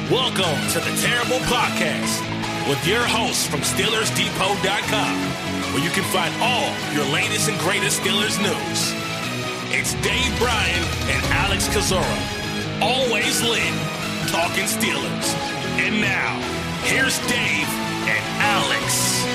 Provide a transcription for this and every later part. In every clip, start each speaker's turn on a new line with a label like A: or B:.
A: Welcome to the Terrible Podcast with your hosts from SteelersDepot.com, where you can find all your latest and greatest Steelers news. It's Dave Bryan and Alex Kozora, always lit, talking Steelers. And now, here's Dave and Alex.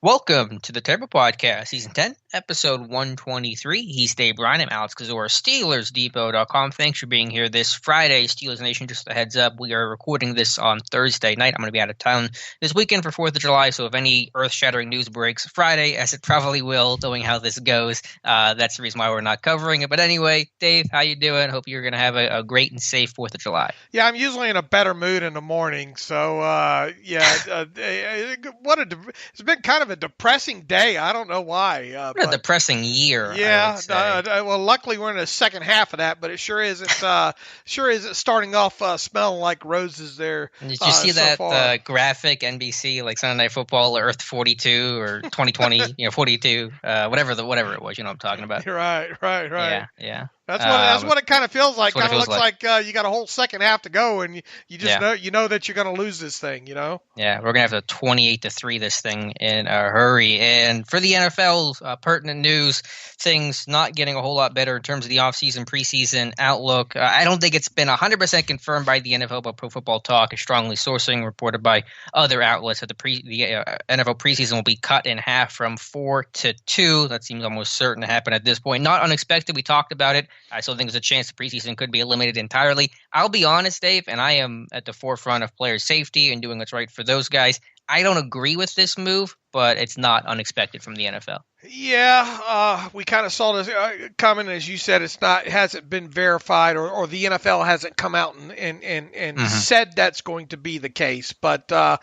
B: Welcome to the Terrible Podcast, Season 10, Episode 123. He's Dave Bryan. I'm Alex Kozora, SteelersDepot.com. Thanks for being here this Friday, Steelers Nation. Just a heads up, we are recording this on Thursday night. I'm going to be out of town this weekend for 4th of July, so if any earth-shattering news breaks Friday, as it probably will, knowing how this goes, that's the reason why we're not covering it. But anyway, Dave, how you doing? Hope you're going to have a great and safe 4th of July.
C: Yeah, I'm usually in a better mood in the morning, so it's been kind of a depressing day. I don't know why.
B: What a depressing year.
C: Yeah. Well, luckily we're in the second half of that, but it sure isn't starting off smelling like roses there.
B: Did you see that graphic NBC like Sunday Night Football Earth 42 or 2020 42 whatever it was, you know what I'm talking about.
C: Right.
B: Yeah.
C: That's what it kind of feels like.
B: Kind of
C: looks like you got a whole second half to go, and you just know that you're going to lose this thing. You know.
B: Yeah, we're gonna have to 28-3 this thing in a hurry. And for the NFL, pertinent news, things not getting a whole lot better in terms of the offseason, preseason outlook. I don't think it's been 100% confirmed by the NFL, but Pro Football Talk is strongly sourcing, reported by other outlets that the NFL preseason will be cut in half from 4 to 2. That seems almost certain to happen at this point. Not unexpected. We talked about it. I still think there's a chance the preseason could be eliminated entirely. I'll be honest, Dave, and I am at the forefront of player safety and doing what's right for those guys. I don't agree with this move, but it's not unexpected from the NFL.
C: Yeah, we kind of saw this coming, as you said. It hasn't been verified, or the NFL hasn't come out and said that's going to be the case. But the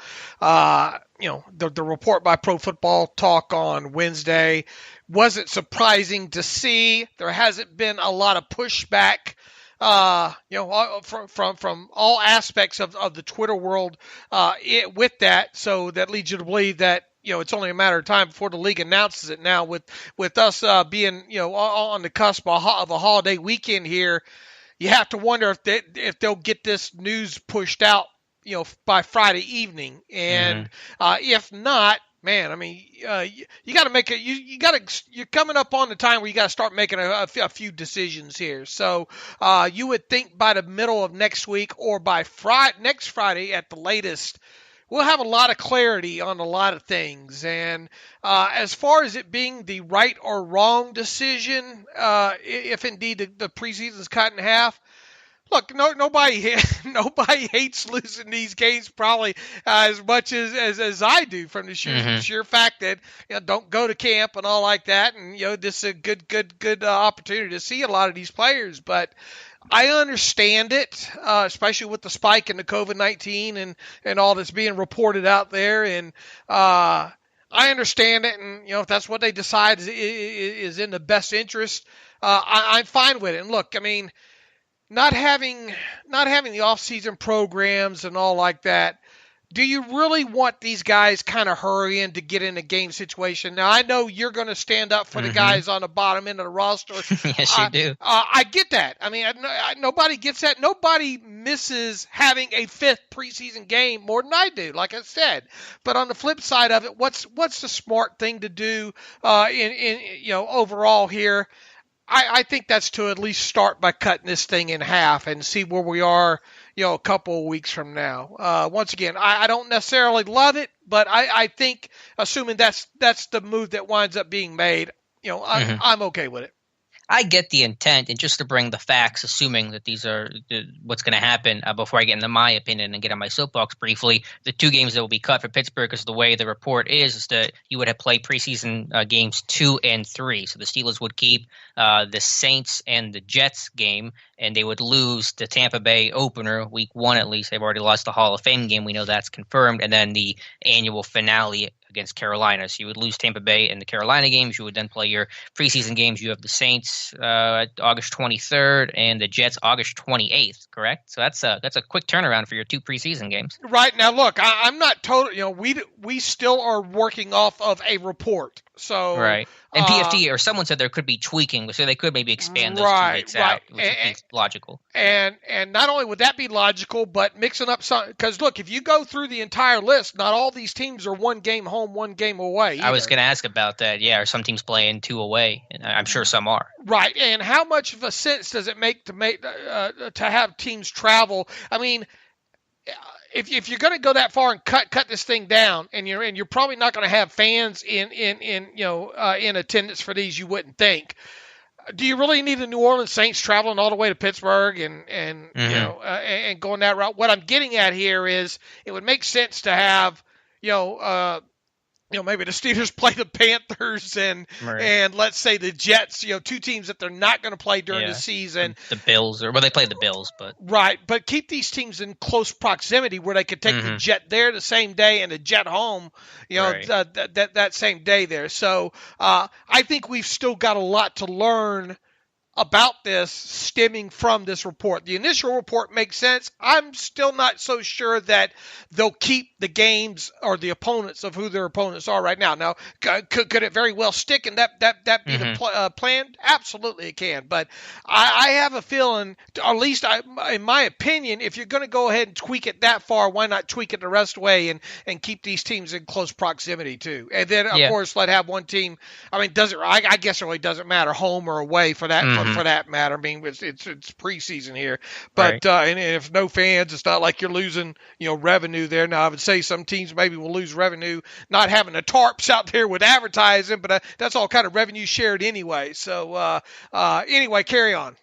C: report by Pro Football Talk on Wednesday wasn't surprising to see. There hasn't been a lot of pushback, from all aspects of the Twitter world with that. So that leads you to believe that it's only a matter of time before the league announces it. Now, with us being on the cusp of a holiday weekend here, you have to wonder if they'll get this news pushed out by Friday evening, and if not. Man, I mean, you got to make it. You're coming up on the time where you got to start making a few decisions here. So you would think by the middle of next week or by next Friday at the latest, we'll have a lot of clarity on a lot of things. And as far as it being the right or wrong decision, if indeed the preseason's cut in half. Look, nobody hates losing these games probably as much as I do, from the sheer fact that don't go to camp and all like that, and this is a good opportunity to see a lot of these players. But I understand it, especially with the spike in the COVID-19 and all that's being reported out there, and I understand it, and if that's what they decide is in the best interest, I'm fine with it. And look, I mean. Not having the off-season programs and all like that, do you really want these guys kind of hurrying to get in a game situation? Now, I know you're going to stand up for the guys on the bottom end of the roster.
B: Yes, you do.
C: I get that. I mean, nobody gets that. Nobody misses having a fifth preseason game more than I do, like I said. But on the flip side of it, what's the smart thing to do overall here? I think that's to at least start by cutting this thing in half and see where we are, a couple of weeks from now. Once again, I don't necessarily love it, but I think, assuming that's the move that winds up being made, I'm okay with it.
B: I get the intent, and just to bring the facts, assuming that these are what's going to happen, before I get into my opinion and get on my soapbox briefly, the two games that will be cut for Pittsburgh, because the way the report is that you would have played preseason games 2 and 3. So the Steelers would keep the Saints and the Jets game, and they would lose the Tampa Bay opener, week 1 at least. They've already lost the Hall of Fame game. We know that's confirmed. And then the annual finale against Carolina. So you would lose Tampa Bay in the Carolina games. You would then play your preseason games. You have the Saints August 23rd and the Jets August 28th, correct? So that's a quick turnaround for your 2 preseason games.
C: Right. Now, look, I'm not total. We still are working off of a report. So
B: Right. And PFT or someone said there could be tweaking, so they could maybe expand those 2 weeks
C: right.
B: out, which would be logical.
C: And not only would that be logical, but mixing up some, because look, if you go through the entire list, not all these teams are 1 game home, 1 game away either.
B: I was going to ask about that. Yeah, are some teams playing 2 away? And I'm sure some are.
C: Right. And how much of a sense does it make to have teams travel? I mean, if you're going to go that far and cut this thing down, and you're probably not going to have fans in attendance for these, you wouldn't think. Do you really need the New Orleans Saints traveling all the way to Pittsburgh and and going that route? What I'm getting at here is it would make sense to have maybe the Steelers play the Panthers and let's say the Jets, 2 teams that they're not going to play during the season.
B: The Bills, they play the Bills, but
C: right. But keep these teams in close proximity where they could take the Jet there the same day and the Jet home, that same day there. So I think we've still got a lot to learn about this stemming from this report. The initial report makes sense. I'm still not so sure that they'll keep the games or the opponents of who their opponents are right now. Now, could it very well stick and that be the plan? Absolutely it can. But I have a feeling, or at least in my opinion, if you're going to go ahead and tweak it that far, why not tweak it the rest of the way and keep these teams in close proximity too? And then, of course, let have one team. I mean, I guess it really doesn't matter home or away for that. For that matter. I mean, it's preseason here, but and if no fans, it's not like you're losing revenue there. Now, I would say some teams maybe will lose revenue not having the tarps out there with advertising, but that's all kind of revenue shared anyway. So anyway, carry on.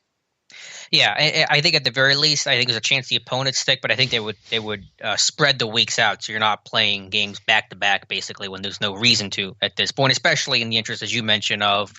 B: Yeah, I think at the very least, I think there's a chance the opponents stick, but I think they would spread the weeks out so you're not playing games back to back basically when there's no reason to at this point, especially in the interest, as you mentioned, of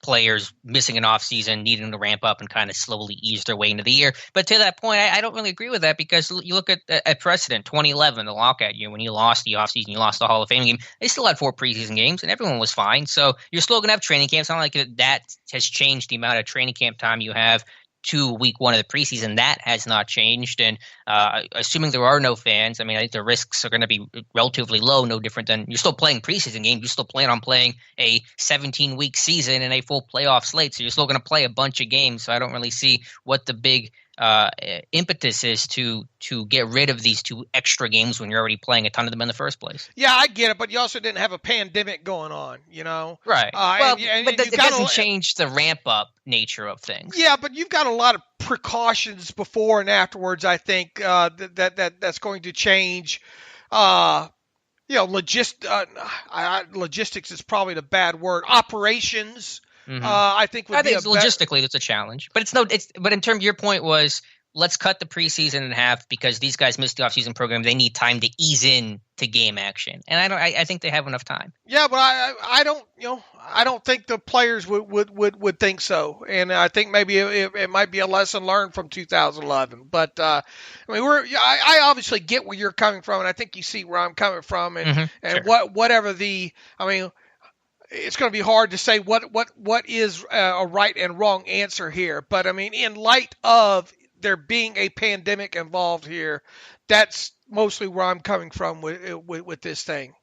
B: players missing an off season, needing to ramp up and kind of slowly ease their way into the year. But to that point, I don't really agree with that because you look at precedent, 2011, the lockout year when you lost the off season, you lost the Hall of Fame game. They still had 4 preseason games and everyone was fine. So you're still going to have training camps. It's not like that has changed the amount of training camp time you have to week 1 of the preseason. That has not changed. And assuming there are no fans, I mean, I think the risks are going to be relatively low, no different than you're still playing preseason games. You still plan on playing a 17-week season and a full playoff slate. So you're still going to play a bunch of games. So I don't really see what the big impetus is to get rid of these 2 extra games when you're already playing a ton of them in the first place.
C: Yeah, I get it, but you also didn't have a pandemic going on,
B: Right. But it doesn't change the ramp-up nature of things.
C: Yeah, but you've got a lot of precautions before and afterwards, I think, that's going to change. Logistics is probably the bad word. Operations. I think
B: logistically that's a challenge, but but in terms of your point was let's cut the preseason in half because these guys missed the offseason program. They need time to ease in to game action, and I think they have enough time.
C: Yeah, but I don't think the players would think so, and I think maybe it might be a lesson learned from 2011. But I mean, I obviously get where you're coming from, and I think you see where I'm coming from, and whatever it's going to be hard to say what is a right and wrong answer here. But I mean, in light of there being a pandemic involved here, that's mostly where I'm coming from with this thing.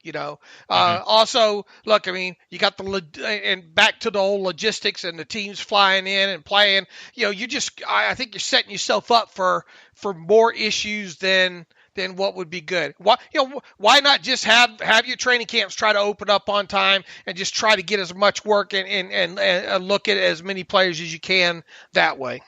C: Also, look, I mean, you got and back to the old logistics and the teams flying in and playing. I think you're setting yourself up for more issues than what would be good. Why not just have your training camps try to open up on time and just try to get as much work and look at as many players as you can that way.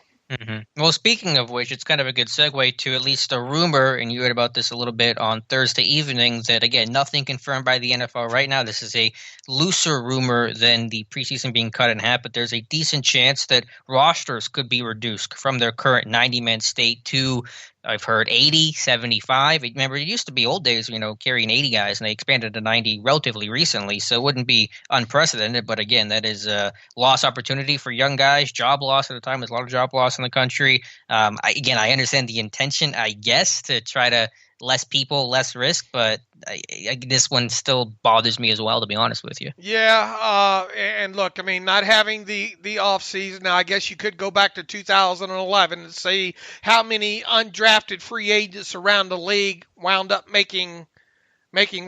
B: Well, speaking of which, it's kind of a good segue to at least a rumor, and you heard about this a little bit on Thursday evening, that, again, nothing confirmed by the NFL right now. This is a looser rumor than the preseason being cut in half, but there's a decent chance that rosters could be reduced from their current 90-man state to, I've heard, 80, 75. Remember, it used to be old days, carrying 80 guys, and they expanded to 90 relatively recently, so it wouldn't be unprecedented. But again, that is a lost opportunity for young guys, job loss at a time. There's a lot of job loss in the country. I understand the intention, I guess, to try to less people, less risk, but this one still bothers me as well, to be honest with you.
C: Yeah, and look, I mean, not having the off season. Now, I guess you could go back to 2011 and see how many undrafted free agents around the league wound up making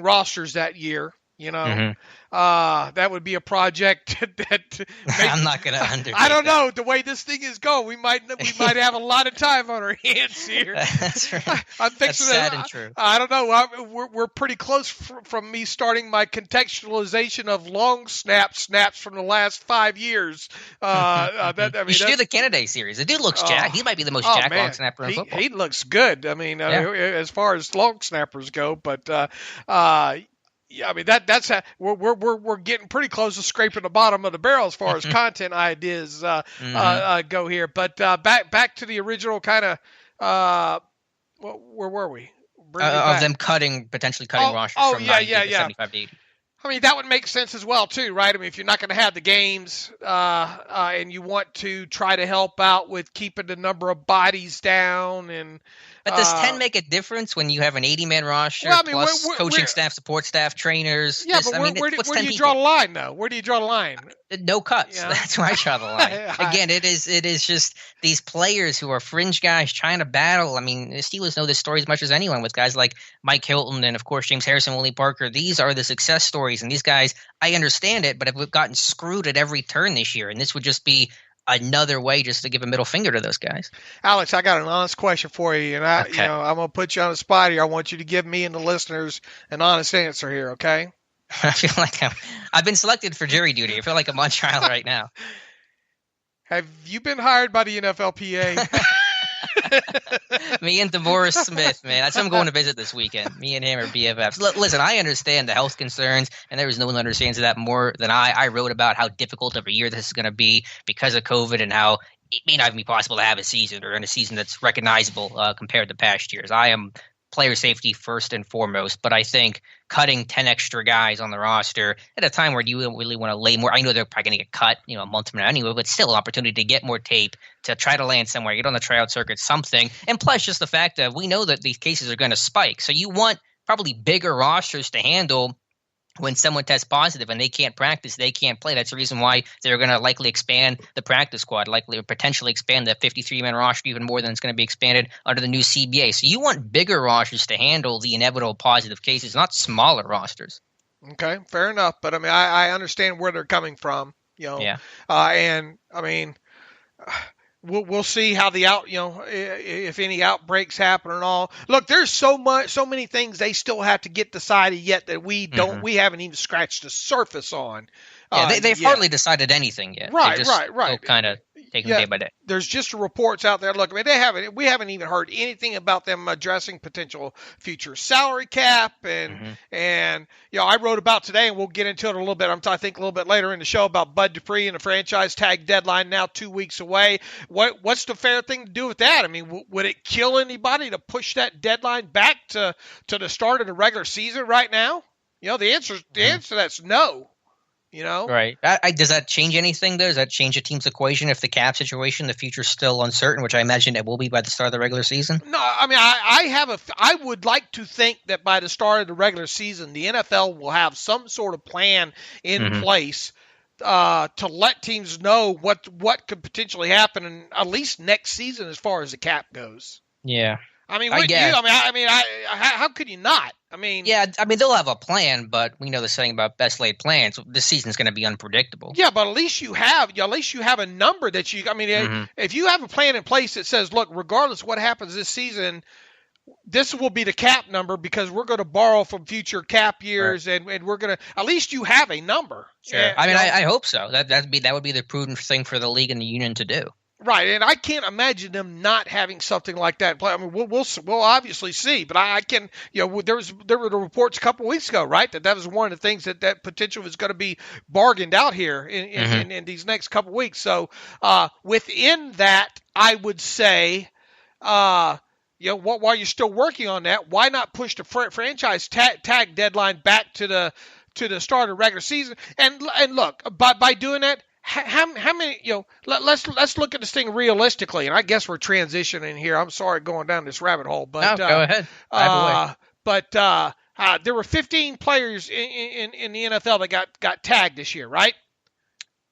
C: rosters that year. You know,
B: Mm-hmm.
C: that would be a project that
B: I'm not going to undertake
C: I don't
B: that.
C: know the way this thing is going. We might have a lot of time on our hands here.
B: That's right.
C: I'm
B: That's
C: fixing
B: sad
C: to,
B: and true.
C: I don't know. We're pretty close from me starting my contextualization of long snaps from the last 5 years.
B: You should do the Kennedy series. The dude looks jacked. He might be the most jacked long snapper in football.
C: He looks good. I mean, as far as long snappers go, but yeah, I mean that's how we're getting pretty close to scraping the bottom of the barrel as far as content ideas go here. But back to the original kind of where were we?
B: Of them potentially cutting rosters from 90 to 75 to 80.
C: I mean, that would make sense as well, too, right? I mean, if you're not going to have the games and you want to try to help out with keeping the number of bodies down.
B: But does 10 make a difference when you have an 80-man roster plus coaching staff, support staff, trainers?
C: Yeah, but where do you draw the line, though? Where do you draw the line?
B: No cuts. Yeah. That's where I draw the line. Again, it is just these players who are fringe guys trying to battle. I mean, the Steelers know this story as much as anyone with guys like Mike Hilton and, of course, James Harrison, Willie Parker. These are the success stories. And these guys, I understand it, but have gotten screwed at every turn this year. And this would just be another way just to give a middle finger to those guys. Alex,
C: I got an honest question for you, and I'm going to put you on the spot here. I want you to give me and the listeners an honest answer here, okay?
B: I feel like I've been selected for jury duty. I feel like I'm on trial right now.
C: Have you been hired by the NFLPA?
B: Me and DeMaurice Smith, man. That's who I'm going to visit this weekend. Me and him are BFFs. Listen, I understand the health concerns, and there is no one who understands that more than I. I wrote about how difficult of a year this is going to be because of COVID and how it may not even be possible to have a season or in a season that's recognizable compared to past years. I am player safety first and foremost, but I think cutting 10 extra guys on the roster at a time where you really want to lay more. I know they're probably going to get cut, a month from now anyway, but still an opportunity to get more tape, to try to land somewhere, get on the tryout circuit, something. And plus just the fact that we know that these cases are going to spike. So you want probably bigger rosters to handle when someone tests positive and they can't practice, they can't play. That's the reason why they're going to likely expand the practice squad, likely or potentially expand the 53-man roster even more than it's going to be expanded under the new CBA. So you want bigger rosters to handle the inevitable positive cases, not smaller rosters.
C: Okay, fair enough. But I mean, I understand where they're coming from,
B: Yeah.
C: And I mean, we'll see how if any outbreaks happen and all. Look, there's so many things they still have to get decided yet that we haven't even scratched the surface on.
B: Yeah, they've hardly decided anything yet.
C: Right.
B: Kind of taking day by day.
C: There's just reports out there. Look, I mean, we haven't even heard anything about them addressing potential future salary cap and I wrote about today, and we'll get into it a little bit. I think a little bit later in the show about Bud Dupree and the franchise tag deadline now 2 weeks away. What's the fair thing to do with that? I mean, would it kill anybody to push that deadline back to the start of the regular season right now? The answer to that's no.
B: Right. Does that change anything, though? Does that change a team's equation if the cap situation, the future's still uncertain, which I imagine it will be by the start of the regular season?
C: No, I mean, I would like to think that by the start of the regular season, the NFL will have some sort of plan in place to let teams know what could potentially happen in at least next season as far as the cap goes.
B: Yeah.
C: I mean, how could you not? I mean,
B: yeah, I mean, they'll have a plan, but we know the saying about best laid plans. This season's going to be unpredictable.
C: Yeah, but at least you have a number that you. I mean, if you have a plan in place that says, look, regardless of what happens this season, this will be the cap number because we're going to borrow from future cap years, right. and we're going to. At least you have a number.
B: Sure. I hope so. That would be the prudent thing for the league and the union to do.
C: Right, and I can't imagine them not having something like that in play. I mean, we'll obviously see, but I can, there were the reports a couple of weeks ago, right, that was one of the things that potential was going to be bargained out here in these next couple of weeks. So within that, I would say, while you're still working on that, why not push the franchise tag deadline back to the start of the regular season? And look, by doing that. How many, let's look at this thing realistically, and I guess we're transitioning here. I'm sorry going down this rabbit hole, but
B: no, go ahead.
C: But there were 15 players in the NFL that got tagged this year, right?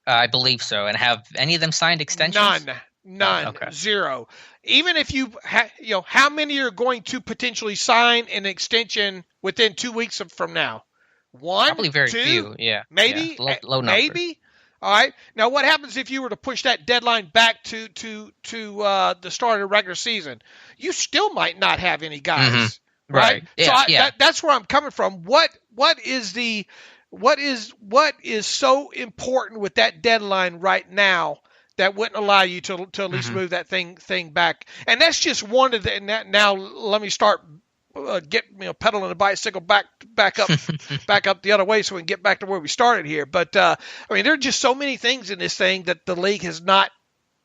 B: I believe so. And have any of them signed extensions?
C: None.
B: Okay.
C: Zero. Even if how many are going to potentially sign an extension within 2 weeks from now? One,
B: Probably very
C: two,
B: few. Yeah.
C: maybe,
B: Yeah. Low number.
C: maybe. All right. Now, what happens if you were to push that deadline back to the start of the regular season? You still might not have any guys, right?
B: Yeah.
C: So that's where I'm coming from. What is so important with that deadline right now that wouldn't allow you to at least move that thing back? And that's just one of the. Now let me start. Pedaling the bicycle back up the other way so we can get back to where we started here. But there are just so many things in this thing that the league has not,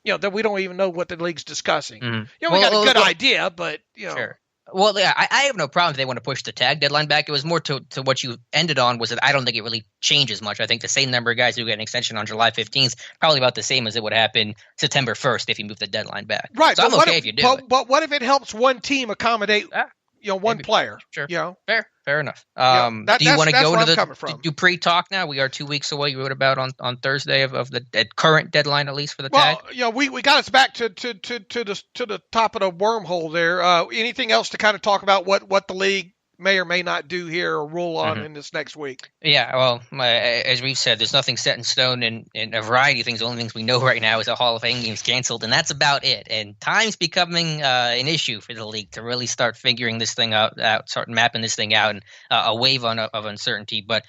C: that we don't even know what the league's discussing. We got a good idea, but
B: Sure. Well, yeah, I have no problem if they want to push the tag deadline back. It was more to what you ended on was that I don't think it really changes much. I think the same number of guys who get an extension on July 15th probably about the same as it would happen September 1st if you move the deadline back.
C: Right.
B: So I'm okay if you do it.
C: But what if it helps one team accommodate one
B: maybe.
C: player?
B: Sure. Fair enough. Do you want to go to the Dupree talk now? We are 2 weeks away. You wrote about on Thursday of the current deadline, at least for the tag.
C: Well, we got us back to the top of the wormhole there. Anything else to kind of talk about what the league may or may not do here or rule on in this next week?
B: Yeah, well, as we've said, there's nothing set in stone in a variety of things. The only things we know right now is a Hall of Fame game's canceled, and that's about it. And time's becoming an issue for the league to really start figuring this thing out, start mapping this thing out, and a wave of uncertainty. But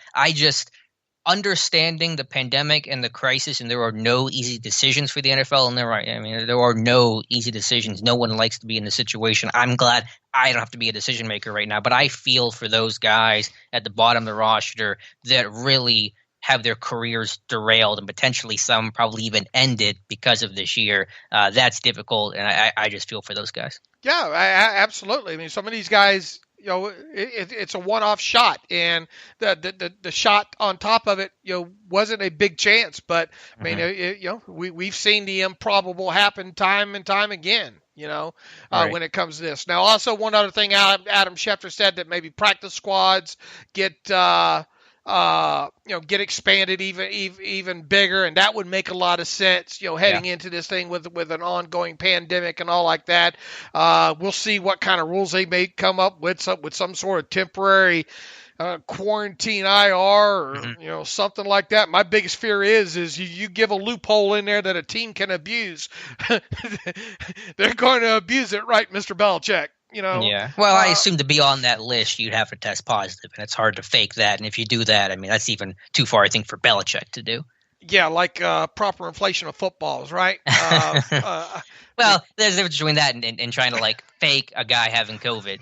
B: understanding the pandemic and the crisis, and there are no easy decisions for the NFL, and there are no easy decisions. No one likes to be in this situation. I'm glad I don't have to be a decision maker right now, but I feel for those guys at the bottom of the roster that really have their careers derailed and potentially some probably even ended because of this year. That's difficult, and I just feel for those guys.
C: Yeah, absolutely. I mean, some of these guys, it's a one-off shot, and the shot on top of it, wasn't a big chance. But I mean, we've seen the improbable happen time and time again. When it comes to this. Now, also one other thing, Adam Schefter said that maybe practice squads get expanded even bigger, and that would make a lot of sense, heading into this thing with an ongoing pandemic and all like that. We'll see what kind of rules they may come up with some sort of temporary quarantine IR or something like that. My biggest fear is you give a loophole in there that a team can abuse. They're going to abuse it, right, Mr. Belichick?
B: Yeah. Well, I assume to be on that list, you'd have to test positive, and it's hard to fake that. And if you do that, I mean, that's even too far, I think, for Belichick to do.
C: Yeah, like proper inflation of footballs, right?
B: Well, there's a difference between that and trying to fake a guy having COVID.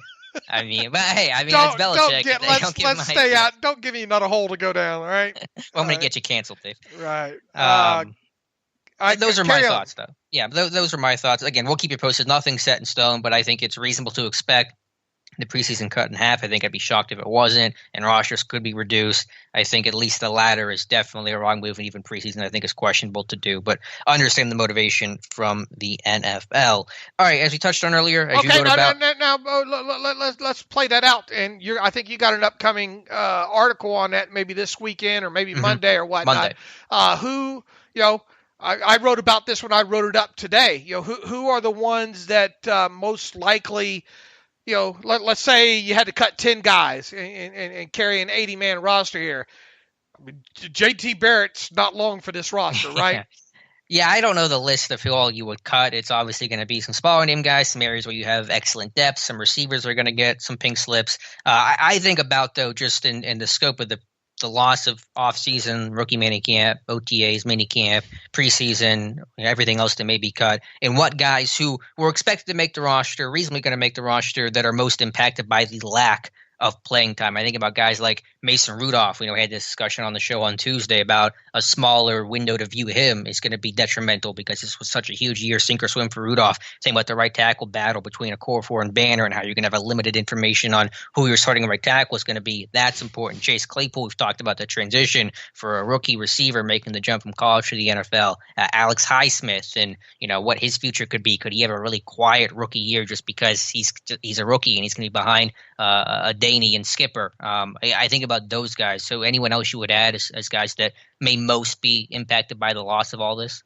B: I mean, but hey, it's Belichick.
C: Let's stay out. Don't give me another hole to go down, all right?
B: I'm going to get you canceled, Dave.
C: Right.
B: Those are my thoughts, though. Yeah, those are my thoughts. Again, we'll keep you posted. Nothing set in stone, but I think it's reasonable to expect the preseason cut in half. I think I'd be shocked if it wasn't, and rosters could be reduced. I think at least the latter is definitely a wrong move, and even preseason I think is questionable to do, but understand the motivation from the NFL. All right, as we touched on earlier, let's
C: play that out. And I think you got an upcoming article on that maybe this weekend or maybe Monday or whatnot.
B: Monday.
C: I wrote about this when I wrote it up today. Who are the ones that most likely – let's say you had to cut 10 guys and carry an 80-man roster here. I mean, JT Barrett's not long for this roster, right?
B: Yeah, I don't know the list of who all you would cut. It's obviously going to be some smaller name guys, some areas where you have excellent depth, some receivers are going to get some pink slips. I think about, though, just in the scope of the loss of off-season, rookie minicamp, OTAs, minicamp, preseason, everything else that may be cut, and what guys who were expected to make the roster, reasonably going to make the roster, that are most impacted by the lack of playing time. I think about guys like Mason Rudolph. We had this discussion on the show on Tuesday about a smaller window to view him is going to be detrimental because this was such a huge year, sink or swim for Rudolph. Same about the right tackle battle between Okorafor and Banner and how you're going to have a limited information on who your starting right tackle is going to be. That's important. Chase Claypool, we've talked about the transition for a rookie receiver making the jump from college to the NFL. Alex Highsmith and what his future could be. Could he have a really quiet rookie year just because he's a rookie and he's going to be behind a Daney and Skipper? I think about those guys. So anyone else you would add as guys that may most be impacted by the loss of all this?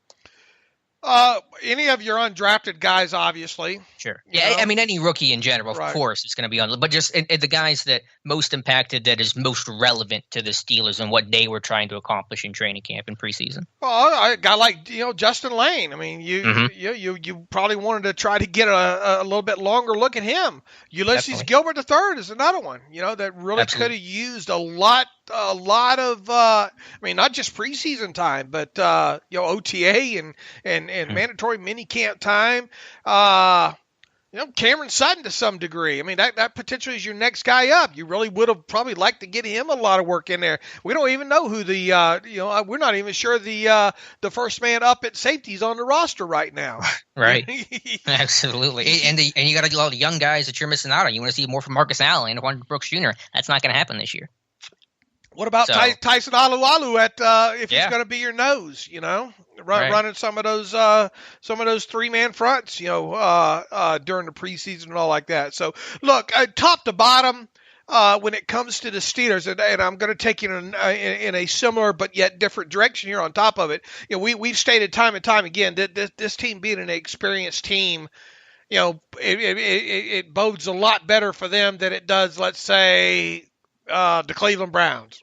C: Any of your undrafted guys, obviously.
B: Sure.
C: You
B: Yeah,
C: know?
B: I mean, any rookie in general, of
C: Right.
B: course, is going to be on. But just the guys that most impacted, that is most relevant to the Steelers and what they were trying to accomplish in training camp and preseason.
C: Well, a guy like Justin Lane. I mean,
B: Mhm.
C: you probably wanted to try to get a little bit longer look at him. Ulysses
B: Definitely.
C: Gilbert III is another one. That really could
B: Absolutely.
C: have used a lot of. I mean, not just preseason time, but OTA and
B: Mhm.
C: mandatory mini camp time. Cameron Sutton to some degree. I mean, that potentially is your next guy up. You really would have probably liked to get him a lot of work in there. We don't even know who we're not even sure the first man up at safety is on the roster right now.
B: Right. Absolutely. And you got a lot of young guys that you're missing out on. You want to see more from Marcus Allen and Juan Brooks Jr. That's not going to happen this year.
C: What about
B: So-
C: Tyson Alualu if he's
B: Yeah.
C: going to be your nose?
B: Right.
C: Running some of those 3-man fronts, during the preseason and all like that. So look, top to bottom, when it comes to the Steelers, and I'm going to take you in a similar but yet different direction here. On top of it, we've stated time and time again that this team being an experienced team, it bodes a lot better for them than it does, let's say, the Cleveland Browns.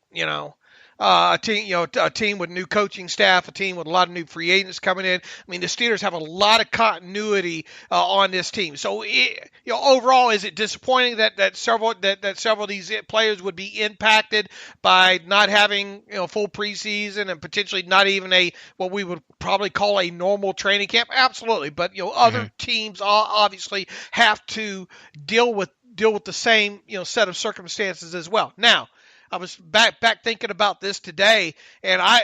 C: A team with new coaching staff, a team with a lot of new free agents coming in. I mean, the Steelers have a lot of continuity on this team. So, overall, is it disappointing that several of these players would be impacted by not having full preseason and potentially not even what we would probably call a normal training camp? Absolutely, but other teams obviously have to deal with the same set of circumstances as well. Now, I was back thinking about this today, and I'm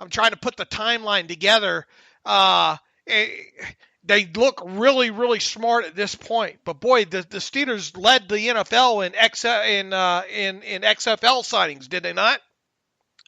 C: trying to put the timeline together. They look really, really smart at this point, but boy, the Steelers led the NFL in XFL signings, did they not?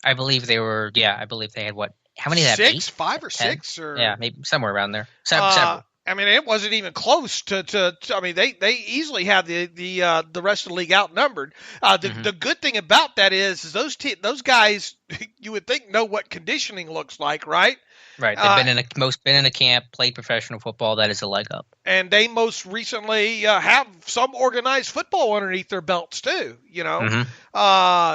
B: I believe they were. Yeah, I believe they had what? How many? Did they have?
C: 6, 5 or
B: 10?
C: 6, or
B: Yeah, maybe somewhere around there. Several.
C: I mean, it wasn't even close to I mean, they easily have the rest of the league outnumbered. The good thing about that is those guys, you would think, know what conditioning looks like, right?
B: Right. They've been in a camp, played professional football. That is a leg up.
C: And they most recently have some organized football underneath their belts too.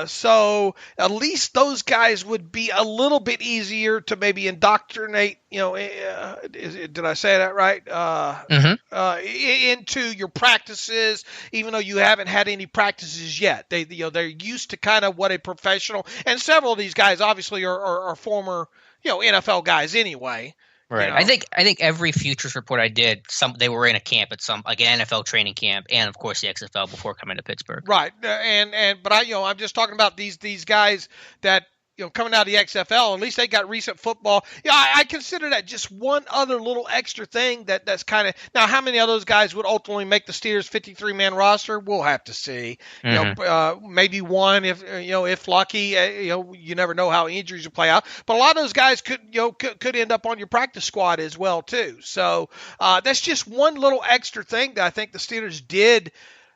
C: So at least those guys would be a little bit easier to maybe indoctrinate. Did I say that right? Into your practices, even though you haven't had any practices yet. They're used to kind of what a professional, and several of these guys obviously are former NFL guys anyway.
B: Right. I think every futures report I did, they were in a camp at some, like an NFL training camp, and of course the XFL before coming to Pittsburgh.
C: Right. But I'm just talking about these guys that coming out of the XFL. At least they got recent football. I consider that just one other little extra thing that's kind of. Now, how many of those guys would ultimately make the Steelers 53-man roster? We'll have to see. Maybe one if lucky. You never know how injuries will play out. But a lot of those guys could end up on your practice squad as well too. So that's just one little extra thing that I think the Steelers did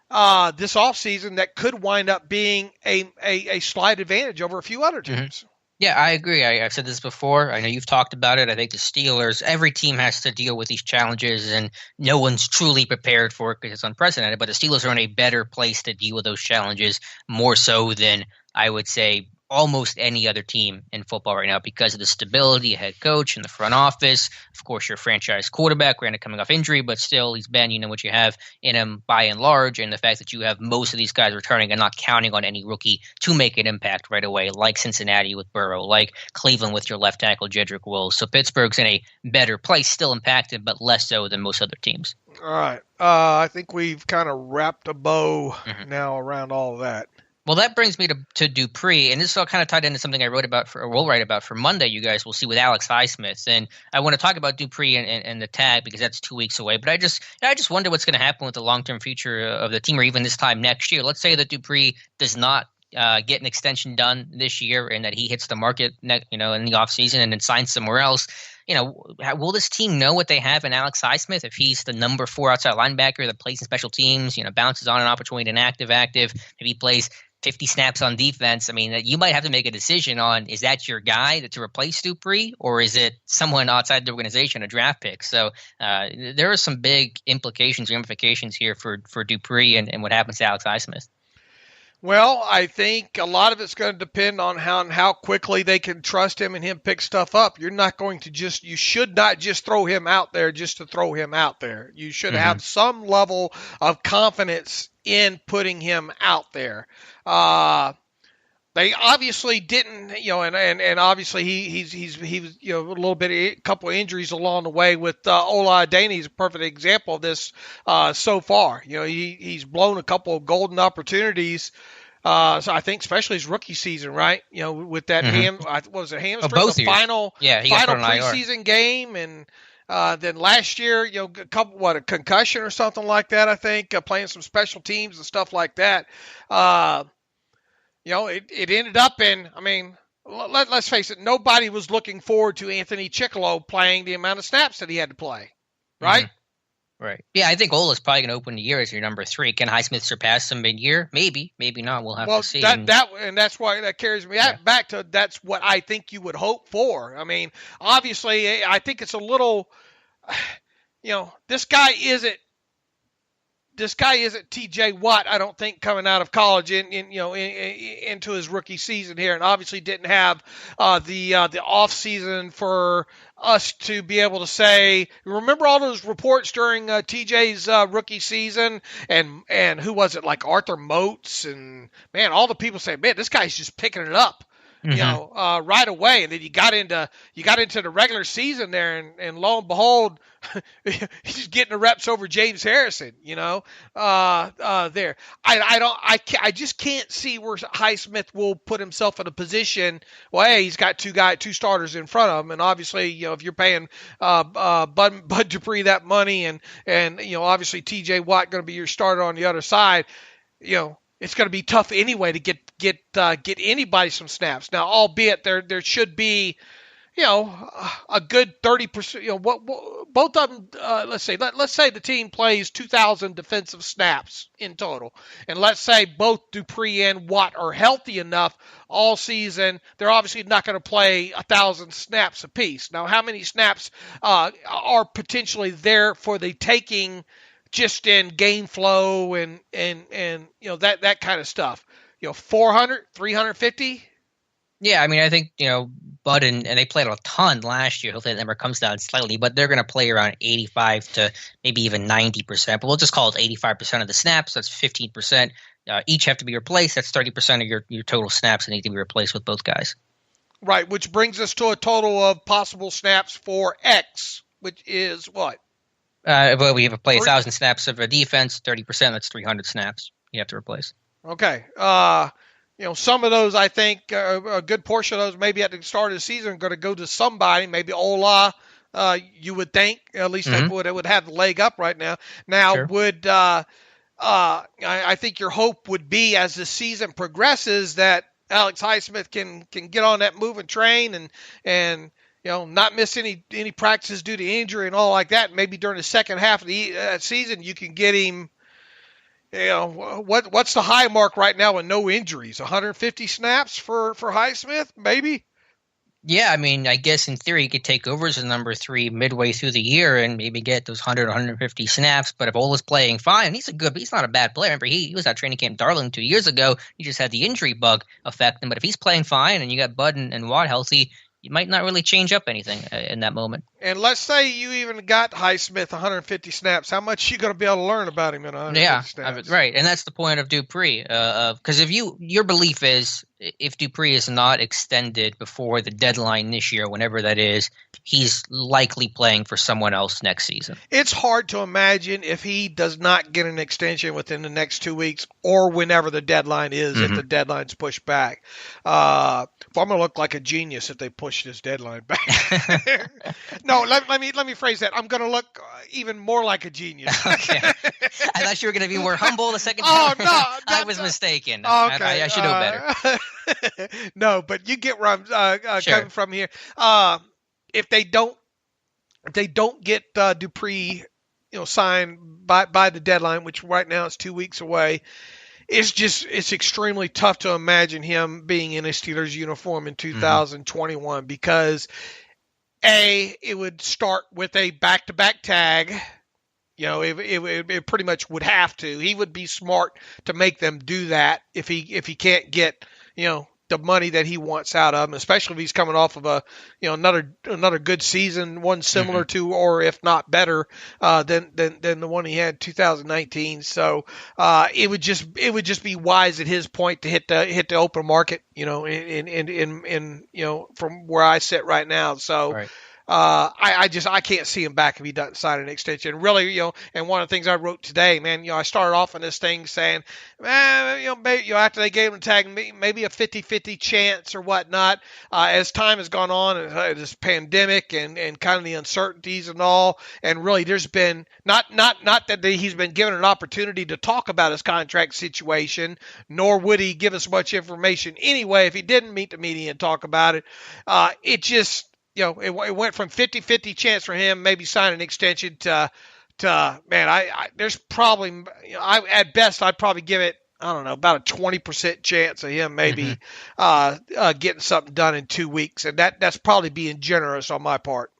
C: this offseason that could wind up being a slight advantage over a few other teams.
B: Yeah, I agree. I've said this before. I know you've talked about it. I think the Steelers, every team has to deal with these challenges, and no one's truly prepared for it because it's unprecedented. But the Steelers are in a better place to deal with those challenges, more so than I would say almost any other team in football right now, because of the stability of head coach and the front office. Of course, your franchise quarterback, granted coming off injury, but still he's been, what you have in him by and large, and the fact that you have most of these guys returning and not counting on any rookie to make an impact right away, like Cincinnati with Burrow, like Cleveland with your left tackle Jedrick Wills. So Pittsburgh's in a better place, still impacted, but less so than most other teams.
C: All right. I think we've kind of wrapped a bow now around all of that.
B: Well, that brings me to Dupree, and this is all kind of tied into something I will write about for Monday. You guys will see with Alex Highsmith, and I want to talk about Dupree and the tag because that's 2 weeks away. But I just wonder what's going to happen with the long-term future of the team, or even this time next year. Let's say that Dupree does not get an extension done this year, and that he hits the market, in the offseason and then signs somewhere else. Will this team know what they have in Alex Highsmith if he's the number 4 outside linebacker that plays in special teams, bounces on and off between inactive, active, if he plays 50 snaps on defense. I mean, you might have to make a decision on, is that your guy to replace Dupree, or is it someone outside the organization, a draft pick? So there are some big implications, ramifications here for Dupree and what happens to Alex Highsmith.
C: Well, I think a lot of it's going to depend on how quickly they can trust him and him pick stuff up. You should not just throw him out there just to throw him out there. You should have some level of confidence in putting him out there. They obviously didn't, and obviously he was, a little bit, a couple of injuries along the way with Ola Adeniyi is a perfect example of this so far. He's blown a couple of golden opportunities. So I think especially his rookie season, right? With that hamstring, the final preseason game, and then last year, a concussion or something like that. I think playing some special teams and stuff like that. It ended up in, let's face it, nobody was looking forward to Anthony Chickillo playing the amount of snaps that he had to play, right?
B: Right. Yeah, I think Ola's probably going to open the year as your number 3. Can Highsmith surpass him mid-year? Maybe not. We'll have to see.
C: And that's why that carries me back to that's what I think you would hope for. Obviously, I think it's a little, this guy isn't T.J. Watt, I don't think, coming out of college into his rookie season here, and obviously didn't have the off season for us to be able to say. Remember all those reports during T.J.'s rookie season, and who was it, like Arthur Moats, and man, all the people say, man, this guy's just picking it up. Right away, and then you got into the regular season there, and lo and behold, he's getting the reps over James Harrison. There, I just can't see where Highsmith will put himself in a position. Well, hey, he's got two starters in front of him, and obviously, if you're paying Bud Dupree that money, and obviously T.J. Watt going to be your starter on the other side, it's going to be tough anyway to get anybody some snaps. Now, albeit there should be, a good 30%. Both of them. Let's say the team plays 2,000 defensive snaps in total, and let's say both Dupree and Watt are healthy enough all season. They're obviously not going to play 1,000 snaps apiece. Now, how many snaps are potentially there for the taking? Just in game flow and that kind of stuff. 400, 350?
B: Yeah, I think, Bud and they played a ton last year. Hopefully that number comes down slightly, but they're going to play around 85 to maybe even 90%. But we'll just call it 85% of the snaps. That's 15%. Each have to be replaced. That's 30% of your total snaps that need to be replaced with both guys.
C: Right, which brings us to a total of possible snaps for X, which is what?
B: Well, we have to play 1,000 snaps of a defense, 30%. That's 300 snaps you have to replace.
C: Okay. Some of those, I think, a good portion of those maybe at the start of the season are going to go to somebody. Maybe Ola, you would think. At least they would have the leg up right now. Now, sure. I think your hope would be as the season progresses that Alex Highsmith can get on that moving train and not miss any practices due to injury and all like that. Maybe during the second half of the season, you can get him. What's the high mark right now with no injuries? 150 snaps for Highsmith, maybe.
B: Yeah, I guess in theory he could take over as a number 3 midway through the year and maybe get those 100, 150 snaps. But if Ola's playing fine, he's not a bad player. Remember, he was at training camp Darling 2 years ago. He just had the injury bug affect him. But if he's playing fine and you got Bud and Watt healthy, you might not really change up anything in that moment. And
C: let's say you even got Highsmith 150 snaps. How much are you going to be able to learn about him in 150 snaps?
B: Right. And that's the point of Dupree. Because if your belief is if Dupree is not extended before the deadline this year, whenever that is, he's likely playing for someone else next season.
C: It's hard to imagine if he does not get an extension within the next 2 weeks or whenever the deadline is, if the deadline's pushed back. I'm going to look like a genius if they push this deadline back. No, let me phrase that. I'm going to look even more like a genius.
B: Okay. I thought you were going to be more humble the second time.
C: Oh, no.
B: I was mistaken.
C: Okay.
B: I should know better.
C: No, but you get where I'm coming from here. If they don't get Dupree, signed by the deadline, which right now is 2 weeks away, it's extremely tough to imagine him being in a Steelers uniform in 2021 because it would start with a back-to-back tag. It pretty much would have to. He would be smart to make them do that if he can't get, the money that he wants out of him, especially if he's coming off of another good season, one similar to, or if not better, than the one he had 2019. So, it would just be wise at his point to hit the open market, in from where I sit right now. So,
B: right.
C: I can't see him back if he doesn't sign an extension. Really, and one of the things I wrote today, man, I started off on this thing saying, maybe, after they gave him the tag, maybe a 50-50 chance or whatnot. As time has gone on, this pandemic and kind of the uncertainties and all, and really there's been not that he's been given an opportunity to talk about his contract situation, nor would he give us much information anyway if he didn't meet the media and talk about it. It just, it went from 50-50 chance for him maybe sign an extension to man, there's probably, at best I'd probably give it, I don't know, about a 20% chance of him maybe getting something done in 2 weeks, and that's probably being generous on my part.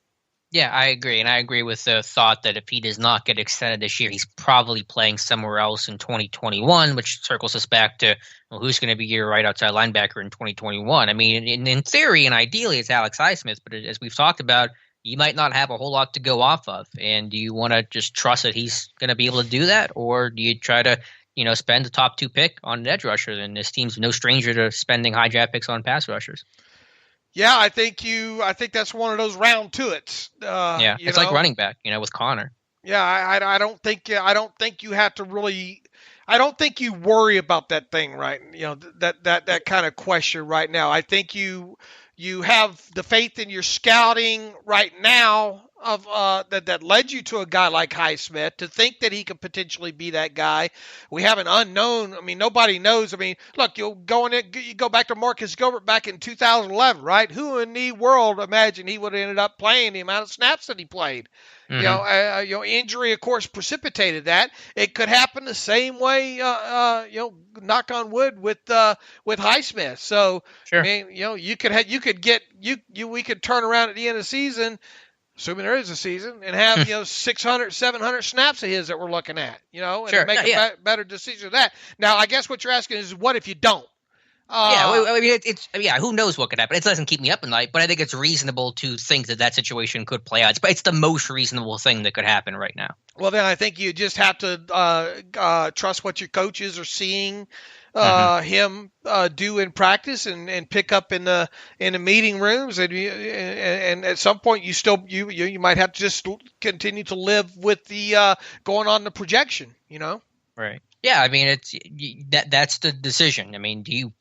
B: Yeah, I agree. And I agree with the thought that if he does not get extended this year, he's probably playing somewhere else in 2021, which circles us back to who's going to be your right outside linebacker in 2021. I mean, in theory and ideally, it's Alex Highsmith. But as we've talked about, you might not have a whole lot to go off of. And do you want to just trust that he's going to be able to do that? Or do you try to, spend the top 2 pick on an edge rusher? And this team's no stranger to spending high draft picks on pass rushers.
C: Yeah, I think that's one of those round to it.
B: It's like running back, with Connor.
C: Yeah, I don't think you have to really. I don't think you worry about that thing, right? That kind of question right now. I think you have the faith in your scouting right now of that led you to a guy like Highsmith to think that he could potentially be that guy. We have an unknown. I mean, nobody knows. I mean, look, you go back to Marcus Gilbert back in 2011, right? Who in the world imagined he would have ended up playing the amount of snaps that he played? Injury, of course, precipitated that. It could happen the same way, knock on wood with Highsmith. So,
B: sure.
C: I mean, we could turn around at the end of the season, assuming there is a season, and have 600, 700 snaps of his that we're looking at, and
B: sure.
C: make a better decision of that. Now, I guess what you're asking is, what if you don't?
B: Who knows what could happen? It doesn't keep me up at night, but I think it's reasonable to think that situation could play out. It's the most reasonable thing that could happen right now.
C: Well, then I think you just have to trust what your coaches are seeing him do in practice and pick up in the meeting rooms, and at some point you might have to just continue to live with the going on the projection,
B: Right. Yeah, I mean that's the decision. I mean, do you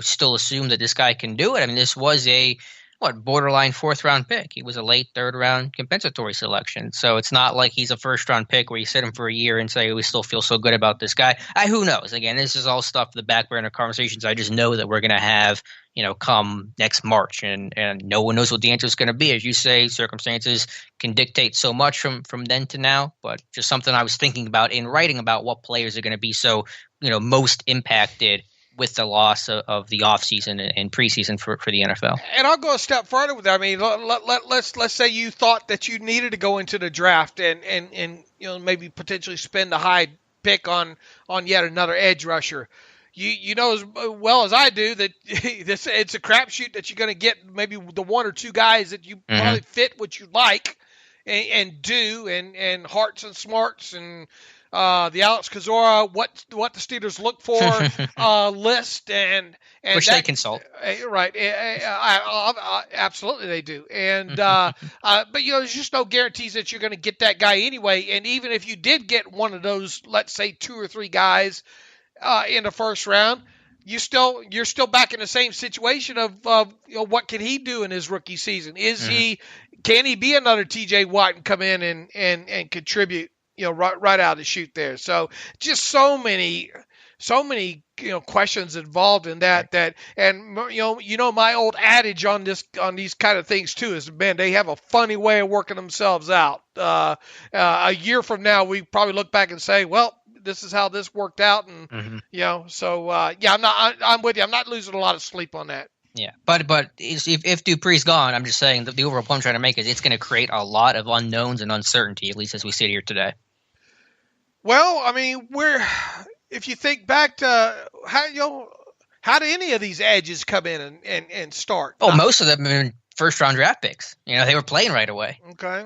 B: still assume that this guy can do it? I mean, this was a borderline 4th round pick. He was a late 3rd round compensatory selection. So it's not like he's a 1st round pick where you sit him for a year and say, we still feel so good about this guy. Who knows? Again, this is all stuff, the back burner conversations I just know that we're going to have, come next March, and no one knows what the answer is going to be. As you say, circumstances can dictate so much from then to now, but just something I was thinking about in writing about what players are going to be so, most impacted with the loss of the offseason and preseason for the NFL.
C: And I'll go a step further with that. I mean, let's say you thought that you needed to go into the draft and maybe potentially spend a high pick on yet another edge rusher. You know as well as I do that it's a crapshoot that you're going to get maybe the 1 or 2 guys that you probably fit what you like and do and hearts and smarts and the Alex Kozora, what the Steelers look for list and
B: which they consult.
C: Right. Absolutely they do. And but there's just no guarantees that you're going to get that guy anyway. And even if you did get one of those, let's say 2 or 3 guys in the 1st round, you're still back in the same situation of what can he do in his rookie season? Can he be another TJ Watt and come in and contribute right out of the chute there? So just so many questions involved in that and my old adage on these kind of things too is, man, they have a funny way of working themselves out. A year from now we probably look back and say, well, this is how this worked out, and so I'm with you. I'm not losing a lot of sleep on that.
B: Yeah, but if Dupree's gone, I'm just saying that the overall point I'm trying to make is it's going to create a lot of unknowns and uncertainty, at least as we sit here today.
C: Well, I mean, if you think back to how do any of these edges come in and start?
B: Oh, most of them have been first-round draft picks. They were playing right away.
C: Okay.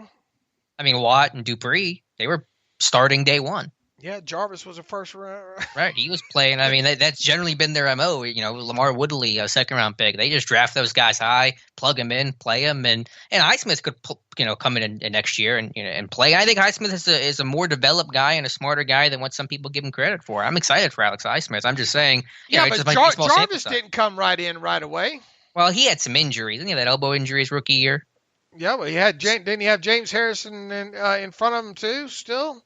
B: I mean, Watt and Dupree, they were starting day one.
C: Yeah, Jarvis was a first round.
B: Right, he was playing. I mean, that's generally been their MO. Lamar Woodley, a second-round pick. They just draft those guys high, plug them in, play them, and Highsmith could come in next year and play. I think Highsmith is a more developed guy and a smarter guy than what some people give him credit for. I'm excited for Alex Highsmith. I'm just saying.
C: But Jarvis didn't come right away.
B: Well, he had some injuries. Didn't he have that elbow injury his rookie year?
C: Yeah, but didn't he have James Harrison in front of him too? Still.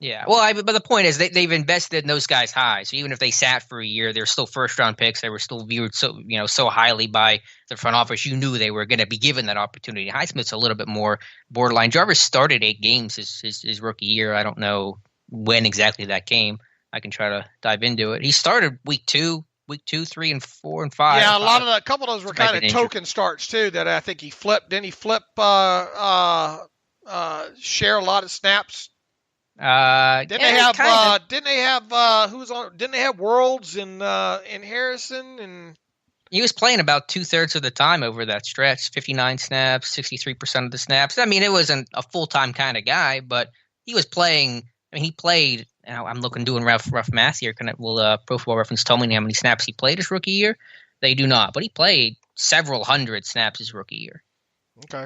B: Yeah, well, but the point is they've invested in those guys high. So even if they sat for a year, they're still first-round picks. They were still viewed so highly by the front office. You knew they were going to be given that opportunity. Highsmith's a little bit more borderline. Jarvis started 8 games his rookie year. I don't know when exactly that came. I can try to dive into it. He started week 2, 3, and 4, and 5.
C: Yeah, a couple of those were kind of token starts too. That I think he flipped. Didn't he flip? Share a lot of snaps. Didn't they have Worlds and Harrison, and
B: he was playing about 2/3 of the time over that stretch, 59 snaps, 63% of the snaps. I mean, it wasn't a full-time kind of guy, but he was playing. I mean, he played. I'm doing rough math here. Will Pro Football Reference tell me how many snaps he played his rookie year? They do not, but he played several hundred snaps his rookie year.
C: Okay.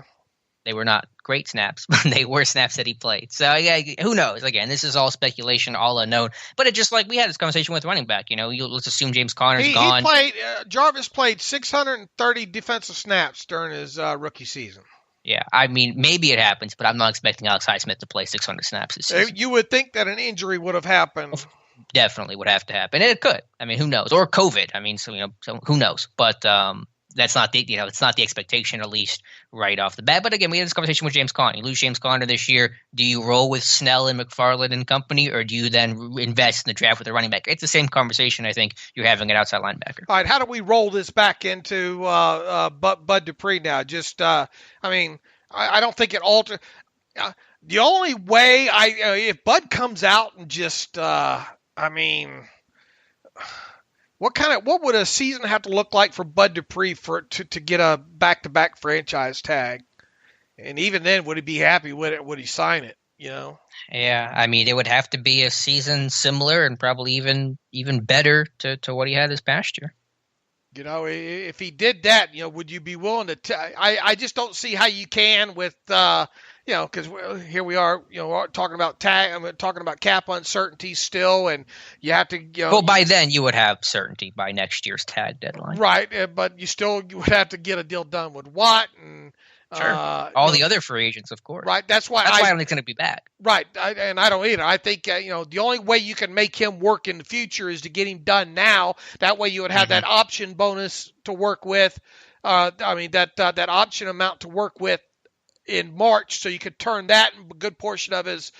B: They were not great snaps, but they were snaps that he played. So, yeah, who knows? Again, this is all speculation, all unknown. But it's just like we had this conversation with running back. Let's assume James Conner's gone.
C: Jarvis played 630 defensive snaps during his rookie season.
B: Yeah, I mean, maybe it happens, but I'm not expecting Alex Highsmith to play 600 snaps this season.
C: You would think that an injury would have happened.
B: Definitely would have to happen. And it could. I mean, who knows? Or COVID. I mean, so who knows? But that's not it's not the expectation, at least right off the bat. But again, we had this conversation with James Conner. You lose James Conner this year. Do you roll with Snell and McFarland and company, or do you then invest in the draft with a running back? It's the same conversation I think you're having at outside linebacker.
C: All right, how do we roll this back into Bud Dupree now? Just, I don't think it alters. The only way if Bud comes out and just, what would a season have to look like for Bud Dupree to get a back-to-back franchise tag? And even then, would he be happy with it? Would he sign it?
B: Yeah, I mean, it would have to be a season similar and probably even better to what he had this past year.
C: If he did that, would you be willing to? I just don't see how you can with. Because here we are, talking about talking about cap uncertainty still, and you have to,
B: Well, by then you would have certainty by next year's tag deadline,
C: right? But you would have to get a deal done with Watt and
B: sure. All the other free agents, of course.
C: Right. That's why
B: I don't think he's going to be back.
C: Right, and I don't either. I think the only way you can make him work in the future is to get him done now. That way you would have that option bonus to work with. That option amount to work with in March, so you could turn that a good portion of his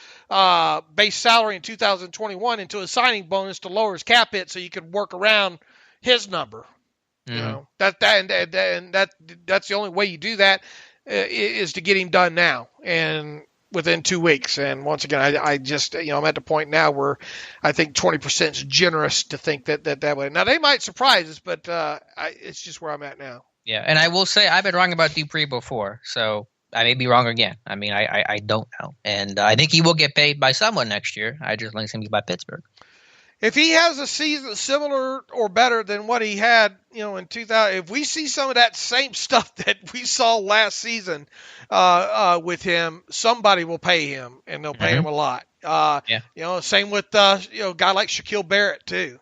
C: base salary in 2021 into a signing bonus to lower his cap hit, so you could work around his number. That's the only way you do that is to get him done now and within 2 weeks. And once again, I just I'm at the point now where I think 20% is generous to think that way. Now they might surprise us, but it's just where I'm at now.
B: Yeah, and I will say I've been wrong about Dupree before, so I may be wrong again. I mean, I don't know. And I think he will get paid by someone next year. I just think it's going to be by Pittsburgh.
C: If he has a season similar or better than what he had, in 2000, if we see some of that same stuff that we saw last season with him, somebody will pay him, and they'll pay him a lot. Same with a guy like Shaquille Barrett too.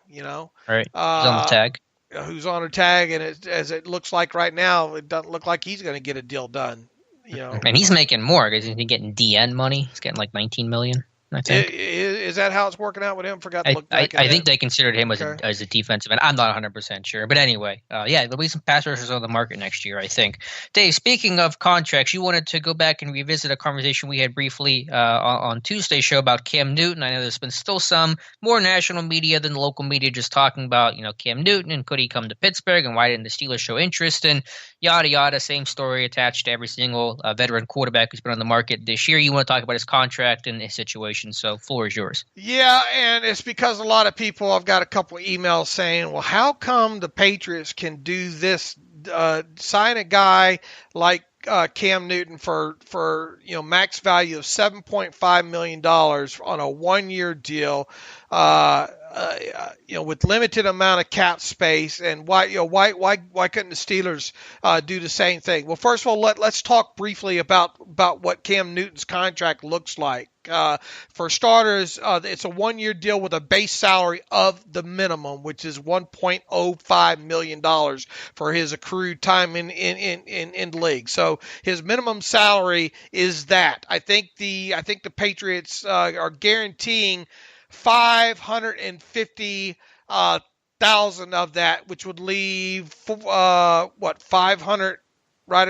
B: Right. He's on the tag.
C: Who's on a tag, and as it looks like right now, it doesn't look like he's going to get a deal done.
B: And he's making more because he's getting DN money. He's getting like $19 million. I think.
C: Is Is that how it's working out with him? Forgot to look back.
B: I think they considered him as a defensive end. I'm not 100% sure. But anyway, there'll be some pass rushers on the market next year, I think. Dave, speaking of contracts, you wanted to go back and revisit a conversation we had briefly on Tuesday's show about Cam Newton. I know there's been still some more national media than local media just talking about, Cam Newton and could he come to Pittsburgh and why didn't the Steelers show interest, and yada, yada, same story attached to every single veteran quarterback who's been on the market this year. You want to talk about his contract and his situation, so floor is yours.
C: Yeah, and it's because a lot of people, I've got a couple of emails saying, well, how come the Patriots can do this, sign a guy like Cam Newton for max value of $7.5 million on a 1-year deal, with limited amount of cap space, and why couldn't the Steelers do the same thing? Well, first of all, let's talk briefly about what Cam Newton's contract looks like. For starters, it's a 1-year deal with a base salary of the minimum, which is $1.05 million for his accrued time in the league. So his minimum salary is that. I think the Patriots are guaranteeing $550,000 of that, which would leave 500. Right,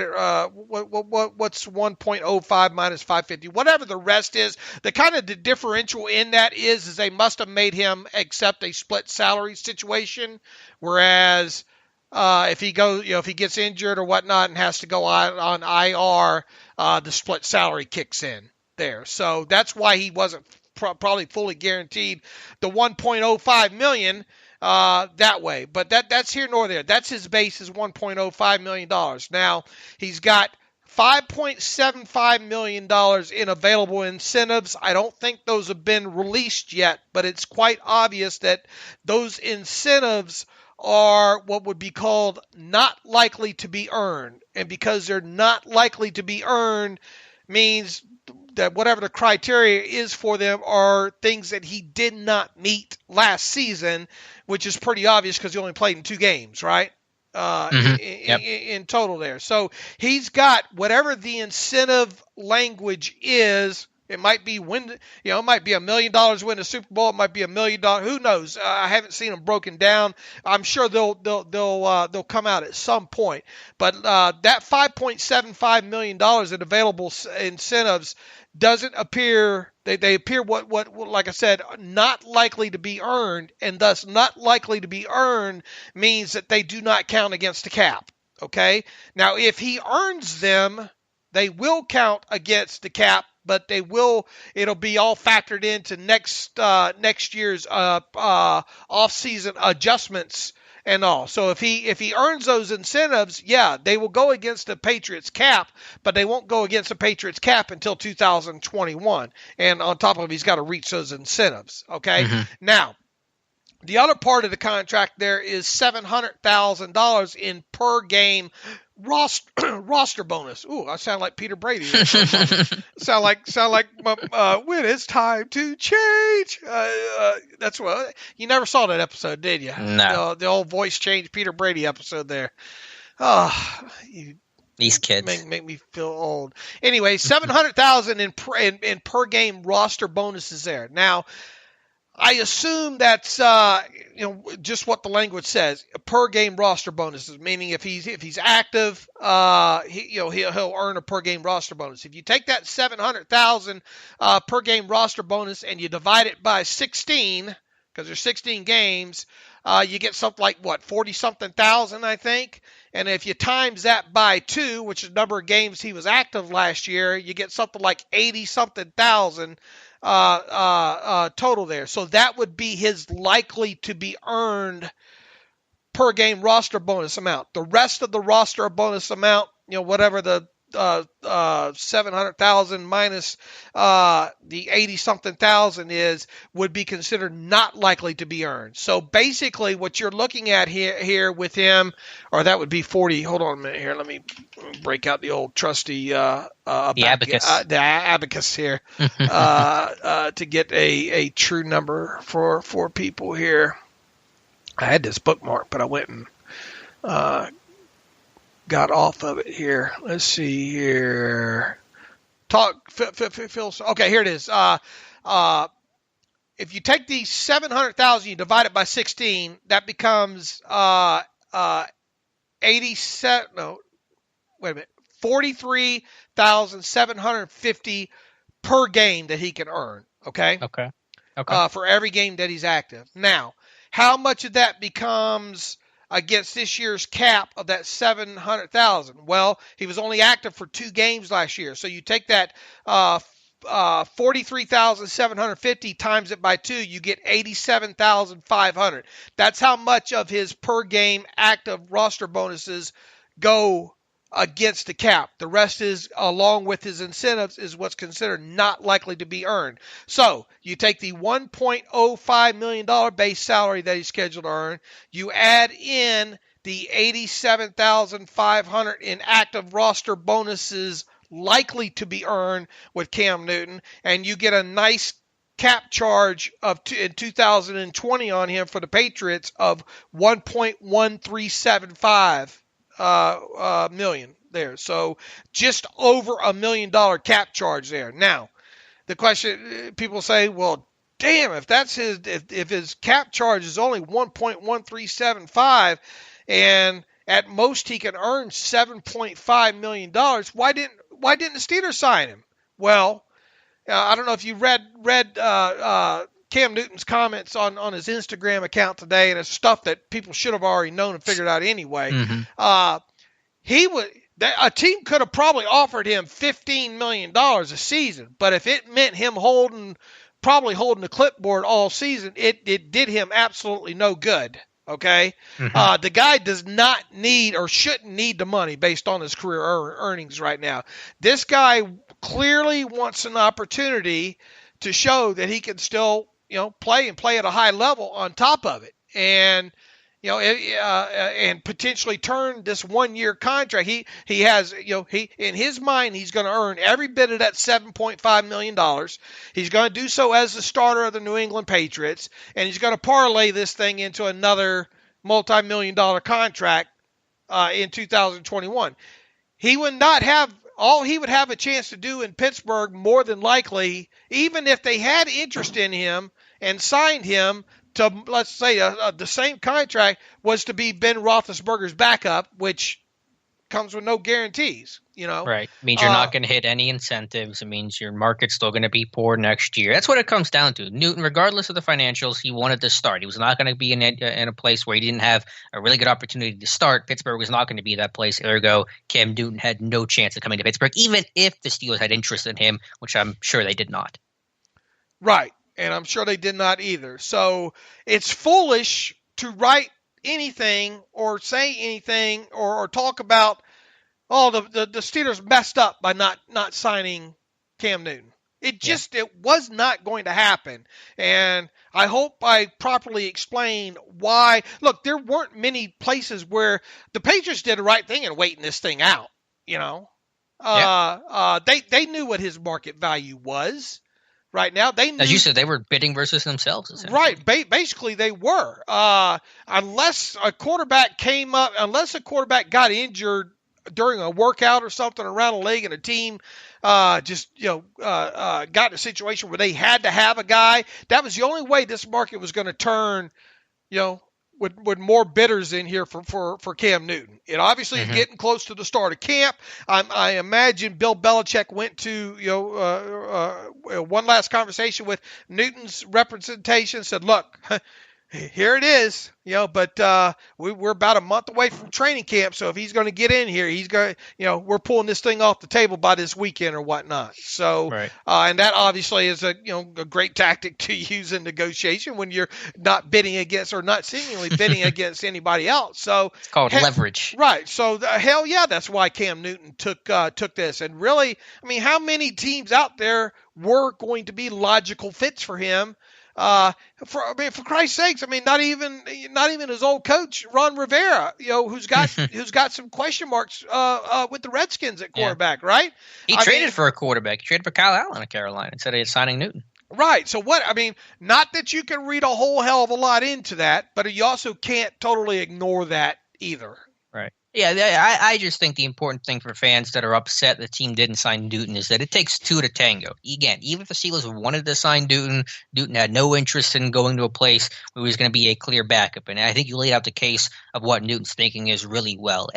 C: what's 1.05 minus 550? Whatever the rest is, the kind of the differential in that is they must have made him accept a split salary situation, whereas if he goes, if he gets injured or whatnot and has to go on IR, the split salary kicks in there. So that's why he wasn't probably fully guaranteed the 1.05 million. That way, but that's here nor there. That's his base is $1.05 million. Now he's got $5.75 million in available incentives. I don't think those have been released yet, but it's quite obvious that those incentives are what would be called not likely to be earned. And because they're not likely to be earned means that whatever the criteria is for them are things that he did not meet last season, which is pretty obvious because he only played in 2 games, right? In total there. So he's got whatever the incentive language is. It might be it might be $1 million win a Super Bowl. It might be $1 million. Who knows? I haven't seen them broken down. I'm sure they'll come out at some point. But that $5.75 million in available incentives doesn't appear. They appear what like I said, not likely to be earned, and thus not likely to be earned means that they do not count against the cap. Okay. Now, if he earns them, they will count against the cap. But it'll be all factored into next year's off-season adjustments and all. So if he earns those incentives, yeah, they will go against the Patriots cap, but they won't go against the Patriots cap until 2021. And on top of it, he's got to reach those incentives. Okay. Mm-hmm. Now, the other part of the contract there is $700,000 in per game roster bonus. Ooh, I sound like Peter Brady. sound like when it's time to change. That's what you never saw that episode, did you?
B: No.
C: The old voice change Peter Brady episode there. Oh,
B: these kids
C: make me feel old. Anyway, $700,000 in per game roster bonuses there. Now, I assume that's just what the language says. Per game roster bonuses, meaning if he's active, he'll earn a per game roster bonus. If you take that $700,000 per game roster bonus and you divide it by 16, because there's 16 games, you get something like 40-something thousand, I think. And if you times that by 2, which is the number of games he was active last year, you get something like 80-something thousand. Total there. So that would be his likely to be earned per game roster bonus amount. The rest of the roster bonus amount, whatever the 700,000 minus the 80-something thousand is, would be considered not likely to be earned. So basically what you're looking at here with him, or that would be 40. Hold on a minute here. Let me break out the old trusty
B: the abacus.
C: The abacus here to get a true number for people here. I had this bookmark, but I went and got off of it here. Let's see here. Phil. Okay, here it is. if you take the 700,000, you divide it by 16, that becomes 87. No, wait a minute, 43,750 per game that he can earn. Okay.
B: Okay.
C: For every game that he's active. Now, how much of that becomes against this year's cap of that 700,000? Well, he was only active for 2 games last year. So you take that 43,750 times it by 2, you get 87,500. That's how much of his per game active roster bonuses go against the cap. The rest is, along with his incentives, is what's considered not likely to be earned. So you take the $1.05 million base salary that he's scheduled to earn, you add in the 87,500 in active roster bonuses likely to be earned with Cam Newton, and you get a nice cap charge of in 2020 on him for the Patriots of $1.1375 million there. So just over $1 million cap charge there. Now, the question, people say, well, damn, if that's if his cap charge is only 1.1375 and at most he can earn $7.5 million, why didn't the Steelers sign him? Well, I don't know if you read Cam Newton's comments on his Instagram account today, and it's stuff that people should have already known and figured out anyway. A team could have probably offered him $15 million a season, but if it meant him probably holding the clipboard all season, it did him absolutely no good. Okay, the guy does not need or shouldn't need the money based on his career earnings right now. This guy clearly wants an opportunity to show that he can still, play at a high level on top of it, and and potentially turn this 1-year contract. He has, he in his mind he's going to earn every bit of that $7.5 million. He's going to do so as the starter of the New England Patriots, and he's going to parlay this thing into another multi-million-dollar contract in 2021. He would not have. All he would have a chance to do in Pittsburgh, more than likely, even if they had interest in him and signed him to, let's say, the same contract, was to be Ben Roethlisberger's backup, which comes with no guarantees.
B: Right. It means you're not going to hit any incentives. It means your market's still going to be poor next year. That's what it comes down to. Newton, regardless of the financials, he wanted to start. He was not going to be in a place where he didn't have a really good opportunity to start. Pittsburgh was not going to be that place. Ergo, Cam Newton had no chance of coming to Pittsburgh, even if the Steelers had interest in him, which I'm sure they did not.
C: Right. And I'm sure they did not either. So it's foolish to write anything or say anything or talk about, the Steelers messed up by not signing Cam Newton. It was not going to happen. And I hope I properly explained why. Look, there weren't many places where the Patriots did the right thing in waiting this thing out. They knew what his market value was. Right now, they knew,
B: as you said, they were bidding versus themselves.
C: Right, basically they were. Unless a quarterback got injured during a workout or something around a leg, and a team got in a situation where they had to have a guy, that was the only way this market was going to turn, with more bidders in here for Cam Newton. It obviously is getting close to the start of camp. I imagine Bill Belichick went to one last conversation with Newton's representation, said, look, here it is, but we're about a month away from training camp. So if he's going to get in here, he's going to, we're pulling this thing off the table by this weekend or whatnot. So,
B: right.
C: And that obviously is a great tactic to use in negotiation when you're not bidding against or not seemingly bidding against anybody else. So
B: it's called leverage.
C: Right. So hell yeah, that's why Cam Newton took this. And really, how many teams out there were going to be logical fits for him? For Christ's sakes, not even his old coach Ron Rivera, who's got some question marks with the Redskins at quarterback, right?
B: He traded for a quarterback. He traded for Kyle Allen in Carolina instead of signing Newton.
C: Right. So not that you can read a whole hell of a lot into that, but you also can't totally ignore that either.
B: Right. Yeah, I just think the important thing for fans that are upset the team didn't sign Newton is that it takes two to tango. Again, even if the Steelers wanted to sign Newton, Newton had no interest in going to a place where he was going to be a clear backup. And I think you laid out the case of what Newton's thinking is really well.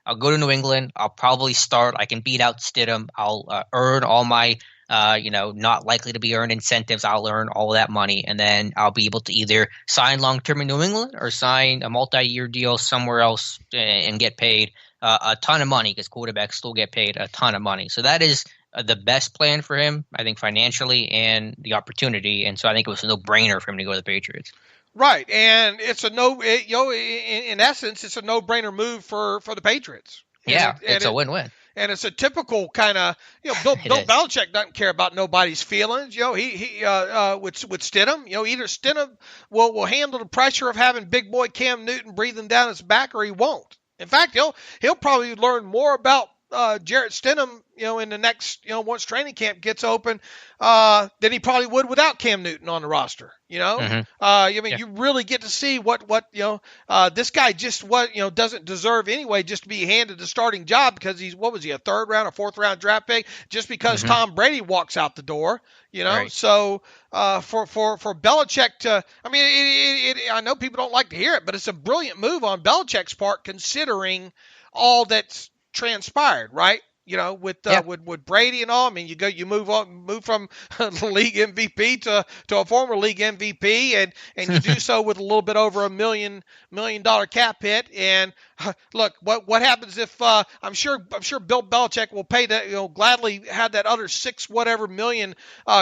B: I'll go to New England. I'll probably start. I can beat out Stidham. I'll earn all my not likely to be earned incentives. I'll earn all of that money, and then I'll be able to either sign long-term in New England or sign a multi-year deal somewhere else and get paid a ton of money, because quarterbacks still get paid a ton of money. So that is the best plan for him, I think, financially and the opportunity. And so I think it was a no-brainer for him to go to the Patriots.
C: Right, and it's a in essence, it's a no-brainer move for the Patriots.
B: It's a win-win.
C: And it's a typical kind of, Bill Belichick doesn't care about nobody's feelings. He with Stidham, either Stidham will handle the pressure of having big boy Cam Newton breathing down his back, or he won't. In fact, he'll probably learn more about Jarrett Stidham, in the next, once training camp gets open, than he probably would without Cam Newton on the roster. You really get to see what this guy just doesn't deserve anyway, just to be handed the starting job because he's, what was he, a third round or fourth round draft pick, just because Tom Brady walks out the door.
B: Right.
C: So for Belichick to, I know people don't like to hear it, but it's a brilliant move on Belichick's part, considering all that's transpired, right? With Brady and all. You move from league MVP to a former league MVP, and you do so with a little bit over $1 million cap hit. And look, what happens if I'm sure Bill Belichick will pay that, gladly have that other $6 million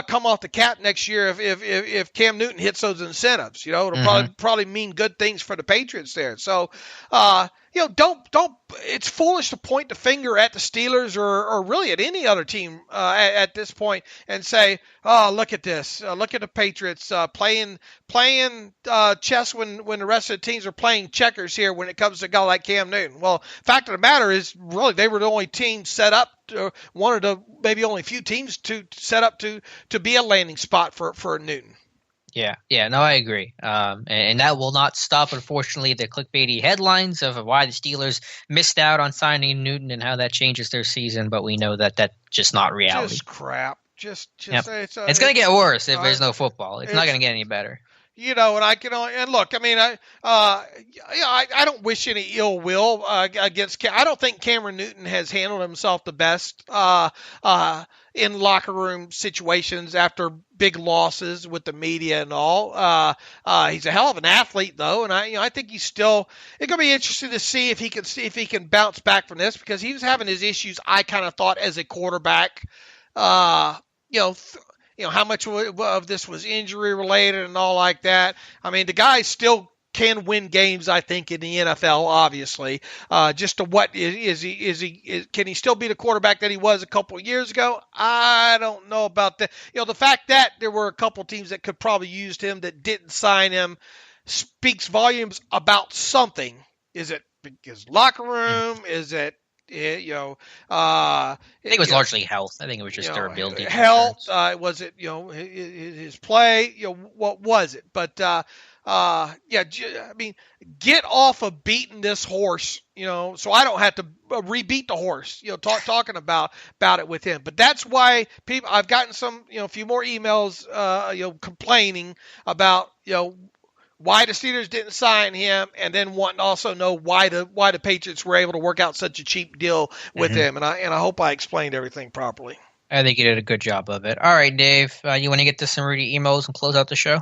C: come off the cap next year if Cam Newton hits those incentives. It'll probably mean good things for the Patriots there. So don't. It's foolish to point the finger at the Steelers or really at any other team at this point and say, "Oh, look at this! Look at the Patriots playing chess when the rest of the teams are playing checkers here when it comes to a guy like Cam Newton." Well, fact of the matter is, really, they were the only team set up, one of the maybe only few teams to set up to be a landing spot for Newton.
B: Yeah, no, I agree. And that will not stop, unfortunately, the clickbaity headlines of why the Steelers missed out on signing Newton and how that changes their season. But we know that that's just not reality.
C: Just crap.
B: Yep. It's going to get worse if there's no football. It's not going to get any better.
C: And I can only, and look, I don't wish any ill will against Cam. I don't think Cameron Newton has handled himself the best in locker room situations after big losses with the media and all. He's a hell of an athlete, though, and I think he's still. It's gonna be interesting to see if he can bounce back from this, because he was having his issues, I kind of thought, as a quarterback. How much of this was injury related and all like that. The guy still can win games, I think, in the NFL, obviously. Just to what is he can he still be the quarterback that he was a couple of years ago? I don't know about that. The fact that there were a couple of teams that could probably used him that didn't sign him speaks volumes about something. Is it his locker room? Is it I
B: think it was largely health. I think it was just durability.
C: Health. Was it his play? What was it? But get off of beating this horse. So I don't have to rebeat the horse. Talking about it with him. But that's why I've gotten some a few more emails complaining about why the Steelers didn't sign him, and then wanting to also know why the Patriots were able to work out such a cheap deal with him. And I hope I explained everything properly.
B: I think you did a good job of it. All right, Dave, you want to get to some Rudy emails and close out the show?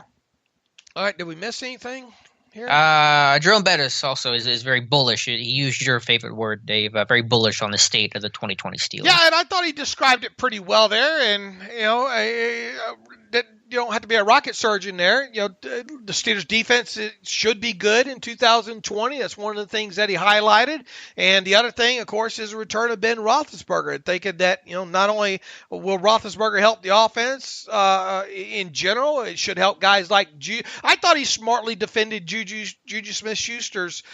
C: All right, did we miss anything here?
B: Jerome Bettis also is very bullish. He used your favorite word, Dave. Very bullish on the state of the 2020 Steelers.
C: Yeah, and I thought he described it pretty well there. And you don't have to be a rocket surgeon there. The Steelers defense should be good in 2020. That's one of the things that he highlighted. And the other thing, of course, is the return of Ben Roethlisberger. Thinking that, not only will Roethlisberger help the offense in general, it should help guys like I thought he smartly defended Juju Smith-Schuster's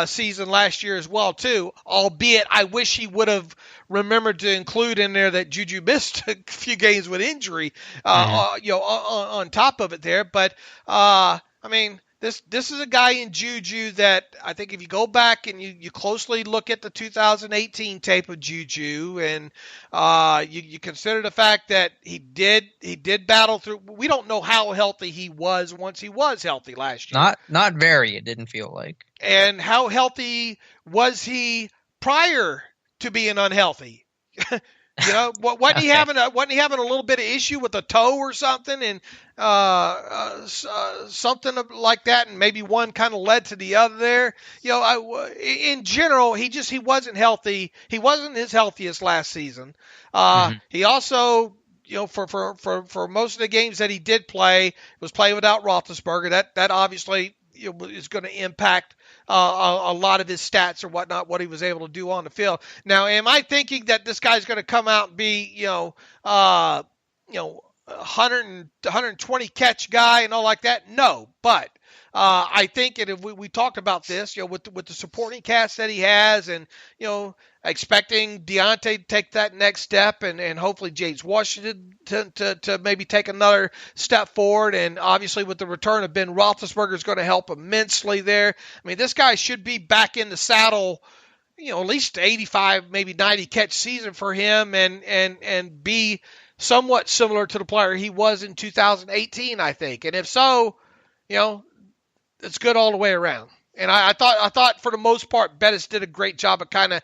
C: season last year as well, too. Albeit, I wish he would have remembered to include in there that Juju missed a few games with injury, on top of it there. But, This is a guy in Juju that I think if you go back and you closely look at the 2018 tape of Juju and you consider the fact that he did battle through. We don't know how healthy he was once he was healthy last year.
B: Not very. It didn't feel like.
C: And how healthy was he prior to being unhealthy? Wasn't he having a little bit of issue with a toe or something, and something like that, and maybe one kind of led to the other there. In general, he wasn't healthy. He wasn't his healthiest last season. He also, for most of the games that he did play, was playing without Roethlisberger. That obviously is going to impact a lot of his stats or whatnot, what he was able to do on the field. Now, am I thinking that this guy's going to come out and be, 120 catch guy and all like that? No, but I think, and if we talked about this, with the supporting cast that he has, and expecting Deontay to take that next step, and hopefully James Washington to maybe take another step forward, and obviously with the return of Ben Roethlisberger is going to help immensely there. I mean, this guy should be back in the saddle, at least 85, maybe 90 catch season for him, and be somewhat similar to the player he was in 2018, I think. And if so, it's good all the way around. And I thought for the most part, Bettis did a great job of kind of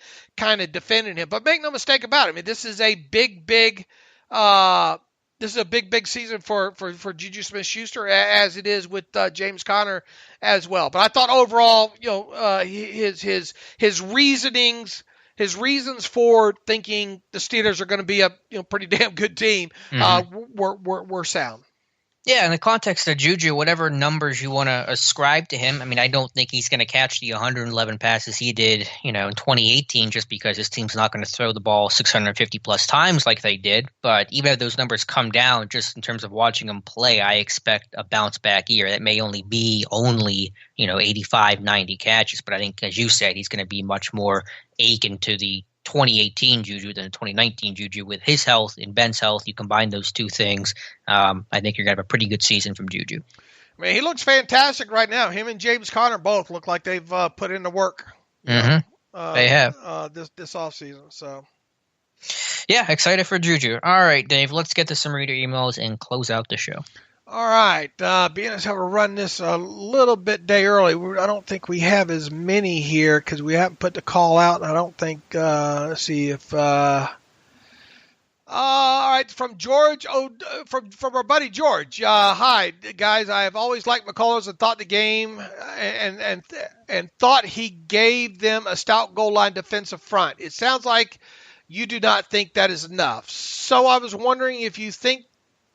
C: defending him. But make no mistake about it. I mean, this is a big season for Juju Smith-Schuster, as it is with James Conner as well. But I thought overall, his reasons for thinking the Steelers are going to be a pretty damn good team were sound.
B: Yeah, in the context of Juju, whatever numbers you want to ascribe to him, I mean, I don't think he's going to catch the 111 passes he did, in 2018, just because his team's not going to throw the ball 650 plus times like they did. But even if those numbers come down, just in terms of watching him play, I expect a bounce back year. That may only be 85, 90 catches, but I think, as you said, he's going to be much more akin to the 2018 Juju than the 2019 Juju. With his health and Ben's health, you combine those two things, I think you're going to have a pretty good season from Juju.
C: I mean, he looks fantastic right now. Him and James Conner both look like they've put in the work.
B: They have.
C: This offseason. So,
B: yeah, excited for Juju. All right, Dave, let's get to some reader emails and close out the show.
C: All right. Being as how we're running this a little bit day early, I don't think we have as many here because we haven't put the call out. And I don't think, let's see if, all right, from George, from our buddy George. Hi, guys. I have always liked McCullers and thought the game and thought he gave them a stout goal line defensive front. It sounds like you do not think that is enough. So I was wondering if you think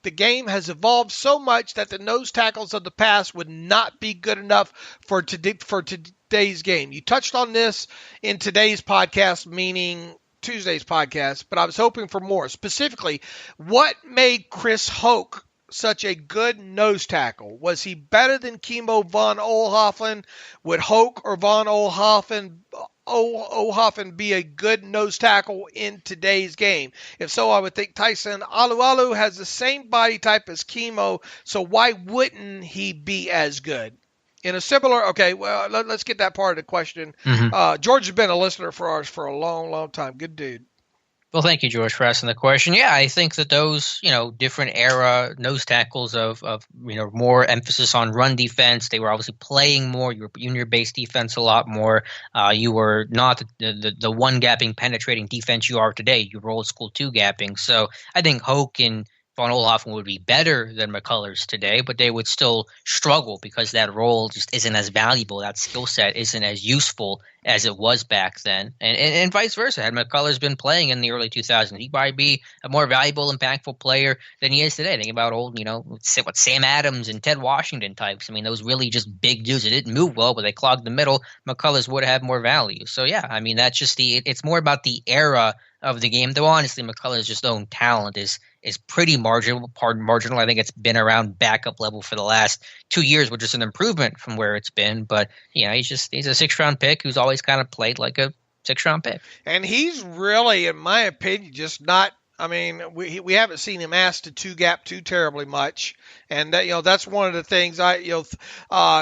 C: the game has evolved so much that the nose tackles of the past would not be good enough for today's game. You touched on this in today's podcast, meaning Tuesday's podcast, but I was hoping for more. Specifically, what made Chris Hoke such a good nose tackle? Was he better than Kimo von Oelhoffen? Would Hoke or von Oelhoffen be a good nose tackle in today's game? If so, I would think Tyson Alualu has the same body type as Kimo, so why wouldn't he be as good? In a similar, okay, well, let's get that part of the question. George has been a listener for ours for a long, long time. Good dude.
B: Well, thank you, George, for asking the question. Yeah, I think that those, different era nose tackles of more emphasis on run defense, they were obviously playing more. You were junior-based defense a lot more. You were not the one-gapping, penetrating defense you are today. You were old-school two-gapping. So I think Hoke and von Oelhoffen would be better than McCullers today, but they would still struggle because that role just isn't as valuable. That skill set isn't as useful as it was back then. And vice versa. Had McCullers been playing in the early 2000s, he'd probably be a more valuable, impactful player than he is today. Think about old, what Sam Adams and Ted Washington types. I mean, those really just big dudes that didn't move well, but they clogged the middle. McCullers would have more value. So, yeah, I mean, that's just it's more about the era of the game. Though, honestly, McCullers' just own talent is pretty marginal. I think it's been around backup level for the last 2 years, which is an improvement from where it's been. But, he's a sixth-round pick who's always kind of played like a sixth-round pick.
C: And he's really, in my opinion, just not I mean, we haven't seen him asked to two gap too terribly much, and that that's one of the things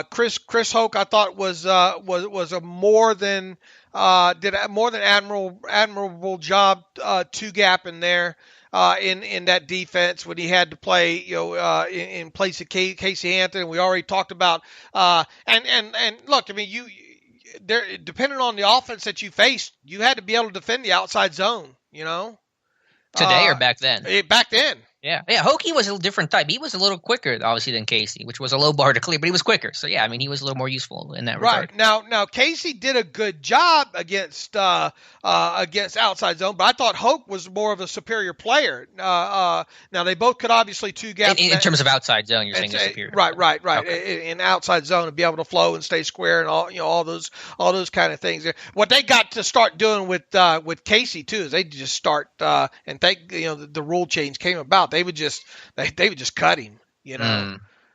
C: Chris Hoke I thought was a more than did a more than admirable job two gap in there. In that defense when he had to play, in place of Casey Hampton. We already talked about, and look, I mean, there, depending on the offense that you faced, you had to be able to defend the outside zone,
B: Today or back then?
C: Back then.
B: Yeah. Hokie was a different type. He was a little quicker, obviously, than Casey, which was a low bar to clear, but he was quicker. So, yeah, I mean, he was a little more useful in that regard.
C: Right. Now Casey did a good job against outside zone, but I thought Hoke was more of a superior player. Now, they both could obviously two gap.
B: In terms of outside zone, you're saying they're superior.
C: Right.
B: Okay.
C: In outside zone and be able to flow and stay square and all those kind of things. What they got to start doing with Casey, too, is they just start and the rule change came about. They would just cut him,
B: with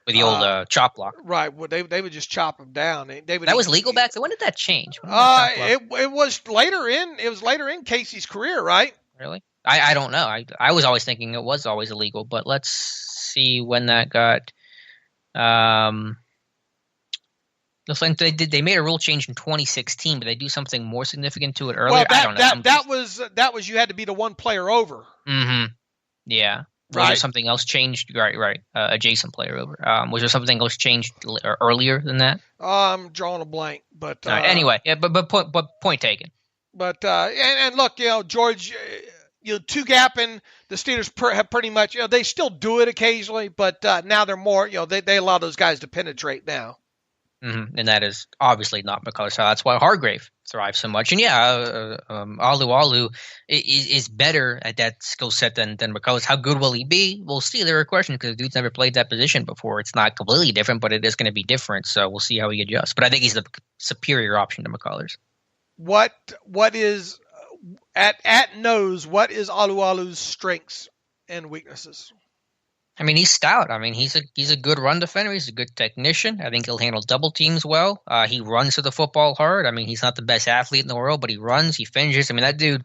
B: the old chop block.
C: Right. Well, they would just chop him down.
B: That was legal back then. When did that change?
C: It was later in Casey's career, right?
B: Really? I don't know. I was always thinking it was always illegal, but let's see when that got. Looks like they made a rule change in 2016, but they do something more significant to it earlier.
C: Well,
B: I don't know.
C: That was you had to be the one player over.
B: Mm-hmm. Yeah. Was there something else changed? Right. Adjacent player over. Was there something else changed earlier than that?
C: I'm drawing a blank, but
B: anyway, yeah, but point taken.
C: But and look, George, two gapping, the Steelers have pretty much, they still do it occasionally, but now they're more, they allow those guys to penetrate now.
B: Mm-hmm. And that is obviously not McCullers. So that's why Hargrave thrives so much. And Alu is better at that skill set than McCullers. How good will he be? We'll see. There are questions because the dude's never played that position before. It's not completely different, but it is going to be different. So we'll see how he adjusts. But I think he's the superior option to McCullers.
C: What is at nose? What is Alu's strengths and weaknesses?
B: I mean, he's stout. I mean, he's a good run defender. He's a good technician. I think he'll handle double teams well. He runs to the football hard. I mean, he's not the best athlete in the world, but he runs. He finishes. I mean, that dude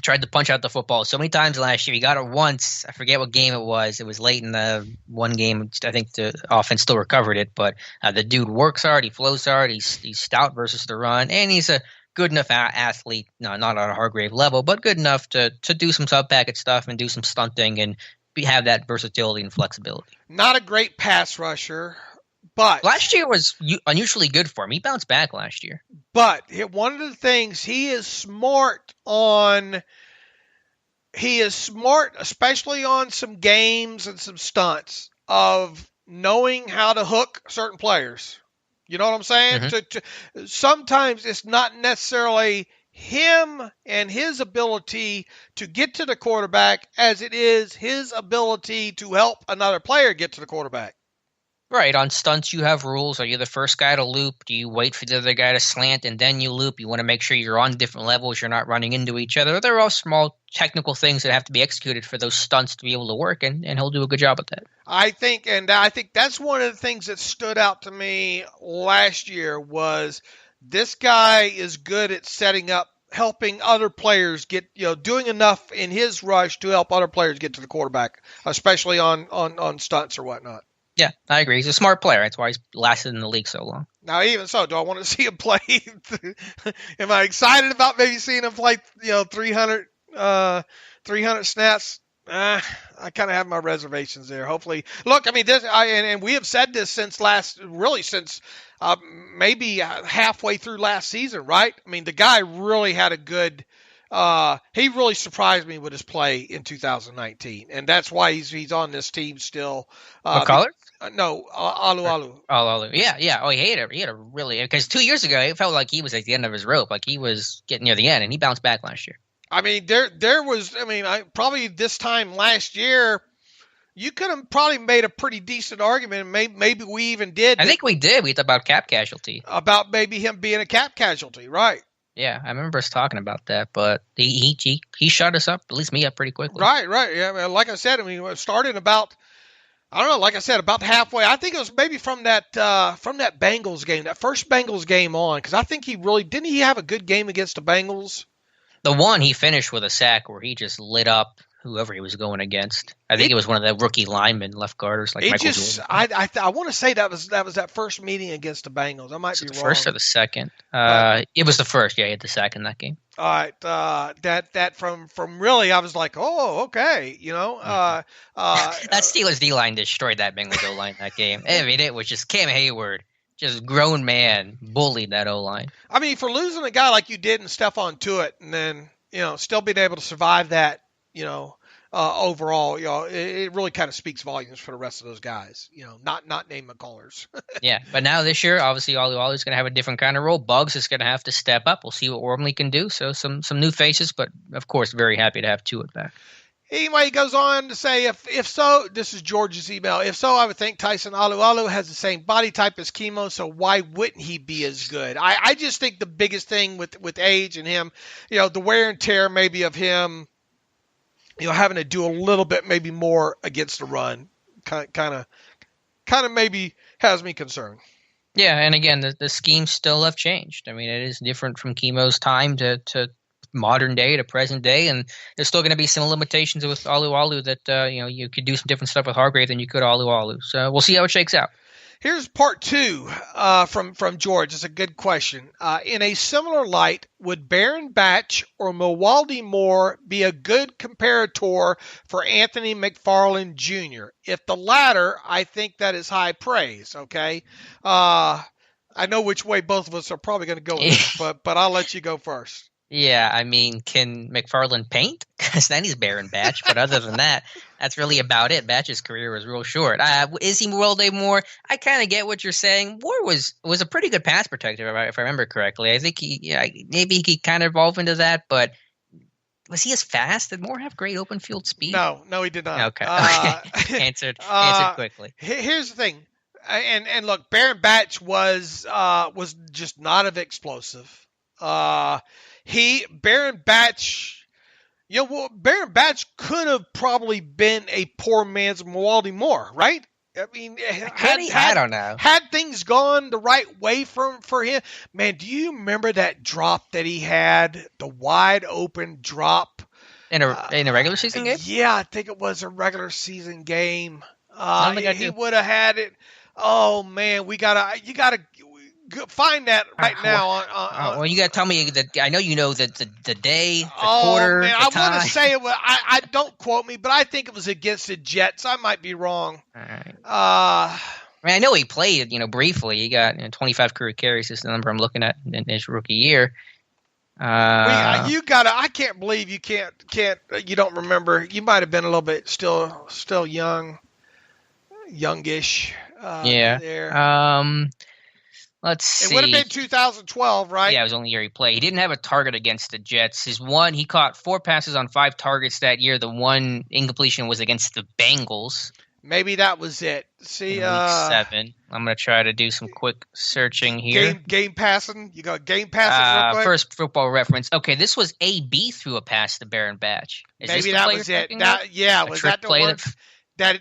B: tried to punch out the football so many times last year. He got it once. I forget what game it was. It was late in the one game. I think the offense still recovered it. But the dude works hard. He flows hard. He's stout versus the run, and he's a good enough athlete. No, not on a Hargrave level, but good enough to do some sub packet stuff and do some stunting and have that versatility and flexibility.
C: Not a great pass rusher, but
B: last year was unusually good for him. He bounced back last year.
C: But one of the things he is smart, especially on some games and some stunts, of knowing how to hook certain players. You know what I'm saying? Mm-hmm. Sometimes it's not necessarily him and his ability to get to the quarterback as it is his ability to help another player get to the quarterback.
B: Right. On stunts, you have rules. Are you the first guy to loop? Do you wait for the other guy to slant and then you loop? You want to make sure you're on different levels. You're not running into each other. There are all small technical things that have to be executed for those stunts to be able to work, and he'll do a good job at that.
C: I think that's one of the things that stood out to me last year was this guy is good at setting up, helping other players get, doing enough in his rush to help other players get to the quarterback, especially on stunts or whatnot.
B: Yeah, I agree. He's a smart player. That's why he's lasted in the league so long.
C: Now, even so, do I want to see him play? Am I excited about maybe seeing him play, 300 snaps? I kind of have my reservations there. Hopefully, look, I mean, and we have said this since maybe halfway through last season, right? I mean, the guy really had a good. He really surprised me with his play in 2019, and that's why he's on this team still.
B: McCullers?
C: No, Alu.
B: Alu. Yeah. Oh, he had a really, because 2 years ago it felt like he was at the end of his rope, like he was getting near the end, and he bounced back last year.
C: I mean, there was. I mean, probably this time last year, you could have probably made a pretty decent argument. Maybe we even did.
B: I think we did. We talked about cap casualty.
C: About maybe him being a cap casualty, right?
B: Yeah, I remember us talking about that, but he shut us up, at least me up pretty quickly.
C: Right. Yeah, like I said, I mean, it started about, I don't know, like I said, about halfway. I think it was maybe from that Bengals game, that first Bengals game on, because I think didn't he have a good game against the Bengals?
B: The one he finished with a sack where he just lit up whoever he was going against. I think it was one of the rookie linemen, left guarders, like Michael Jordan.
C: I want to say that was that first meeting against the Bengals. I might be wrong.
B: First or the second? It was the first. Yeah, he had the sack in that game.
C: All right, that from really, I was like, oh, okay,
B: that Steelers D line destroyed that Bengals O line that game. I mean, it was just Cam Hayward, just grown man, bullied that O line.
C: I mean, for losing a guy like you did and Stephon Tuitt, and then still being able to survive that, overall, it really kind of speaks volumes for the rest of those guys. Not name McCullers.
B: Yeah, but now this year, obviously, Oluwalu's going to have a different kind of role. Bugs is going to have to step up. We'll see what Wormley can do. So some new faces, but of course, very happy to have Tuitt back.
C: Anyway, he goes on to say, if so, this is George's email. If so, I would think Tyson Alualu has the same body type as Chemo, so why wouldn't he be as good? I just think the biggest thing with age and him, the wear and tear maybe of him, having to do a little bit maybe more against the run, kind of maybe has me concerned.
B: Yeah, and again, the schemes still have changed. I mean, it is different from Chemo's time to modern day to present day, and there's still going to be some limitations with Alualu that you could do some different stuff with Hargrave than you could Alualu. So we'll see how it shakes out.
C: Here's part 2 from George. It's a good question. In a similar light, would Baron Batch or Mewaldy Moore be a good comparator for Anthony McFarland Jr.? If the latter, I think that is high praise. Okay, I know which way both of us are probably going to go with this, but I'll let you go first.
B: Yeah, I mean, can McFarland paint? Because then he's Baron Batch. But other than that, that's really about it. Batch's career was real short. Is he Mewaldy Moore? I kind of get what you're saying. Moore was a pretty good pass protector, if I remember correctly. I think maybe he kind of evolved into that. But was he as fast? Did Moore have great open field speed?
C: No, he did not.
B: Okay. Answered quickly.
C: Here's the thing. And look, Baron Batch was just not as explosive. Baron Batch could have probably been a poor man's Mewaldy Moore, right? I mean,
B: I don't know.
C: Had things gone the right way for him, man. Do you remember that drop that he had, the wide open drop
B: in a regular season game?
C: Yeah, I think it was a regular season game. He would have had it. Oh man, you gotta find that right now.
B: Well, you got to tell me that. I know you know that the day, the
C: quarter.
B: Man,
C: I want to say it was. I don't quote me, but I think it was against the Jets. I might be wrong.
B: All right. I mean, I know he played. Briefly. He got 25 career carries. Is the number I'm looking at in his rookie year.
C: You gotta. I can't believe you can't. You don't remember. You might have been a little bit still youngish.
B: There. Let's see.
C: It would have been 2012, right?
B: Yeah, it was the only year he played. He didn't have a target against the Jets. He caught 4 passes on 5 targets that year. The one incompletion was against the Bengals.
C: Maybe that was it. See,
B: week 7. I'm going to try to do some quick searching here.
C: Game passing? You got game passing real quick?
B: First Football Reference. Okay, this was AB threw a pass to Baron Batch.
C: Maybe that was it. Was that the one? I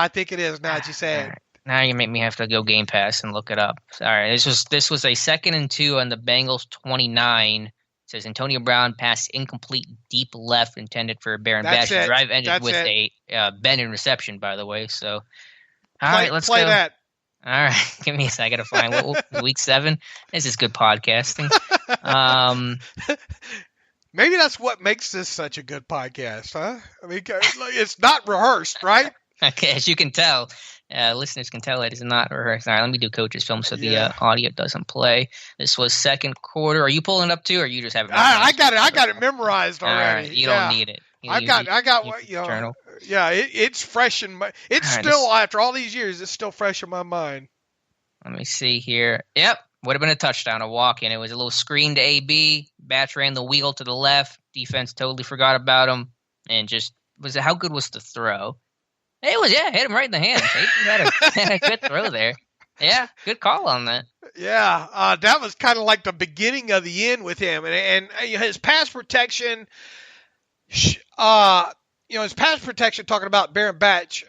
C: think it is now that you say it.
B: Now you make me have to go Game Pass and look it up. All right, this was a 2nd and 2 on the Bengals 29. It says Antonio Brown passed incomplete deep left intended for Baron Batch. The drive ended with a Bennett reception, by the way. So, all right, let's
C: play
B: go.
C: That.
B: All right, give me a second to find week 7. This is good podcasting.
C: Maybe that's what makes this such a good podcast, huh? I mean, it's not rehearsed, right?
B: Okay, as you can tell. Listeners can tell it is not rehearsed. All right, let me do coach's film so the audio doesn't play. This was second quarter. Are you pulling it up too, or you just have it?
C: I got it memorized already.
B: All right, you don't need it.
C: I got what journal. Yeah, it's fresh in my. It's still after all these years. It's still fresh in my mind.
B: Let me see here. Yep, would have been a touchdown, a walk in. It was a little screen to AB. Batch ran the wheel to the left. Defense totally forgot about him, and just how good was the throw? It was, hit him right in the hand. He had a good throw there. Yeah, good call on that.
C: Yeah, that was kind of like the beginning of the end with him. And his pass protection, his pass protection, talking about Baron Batch,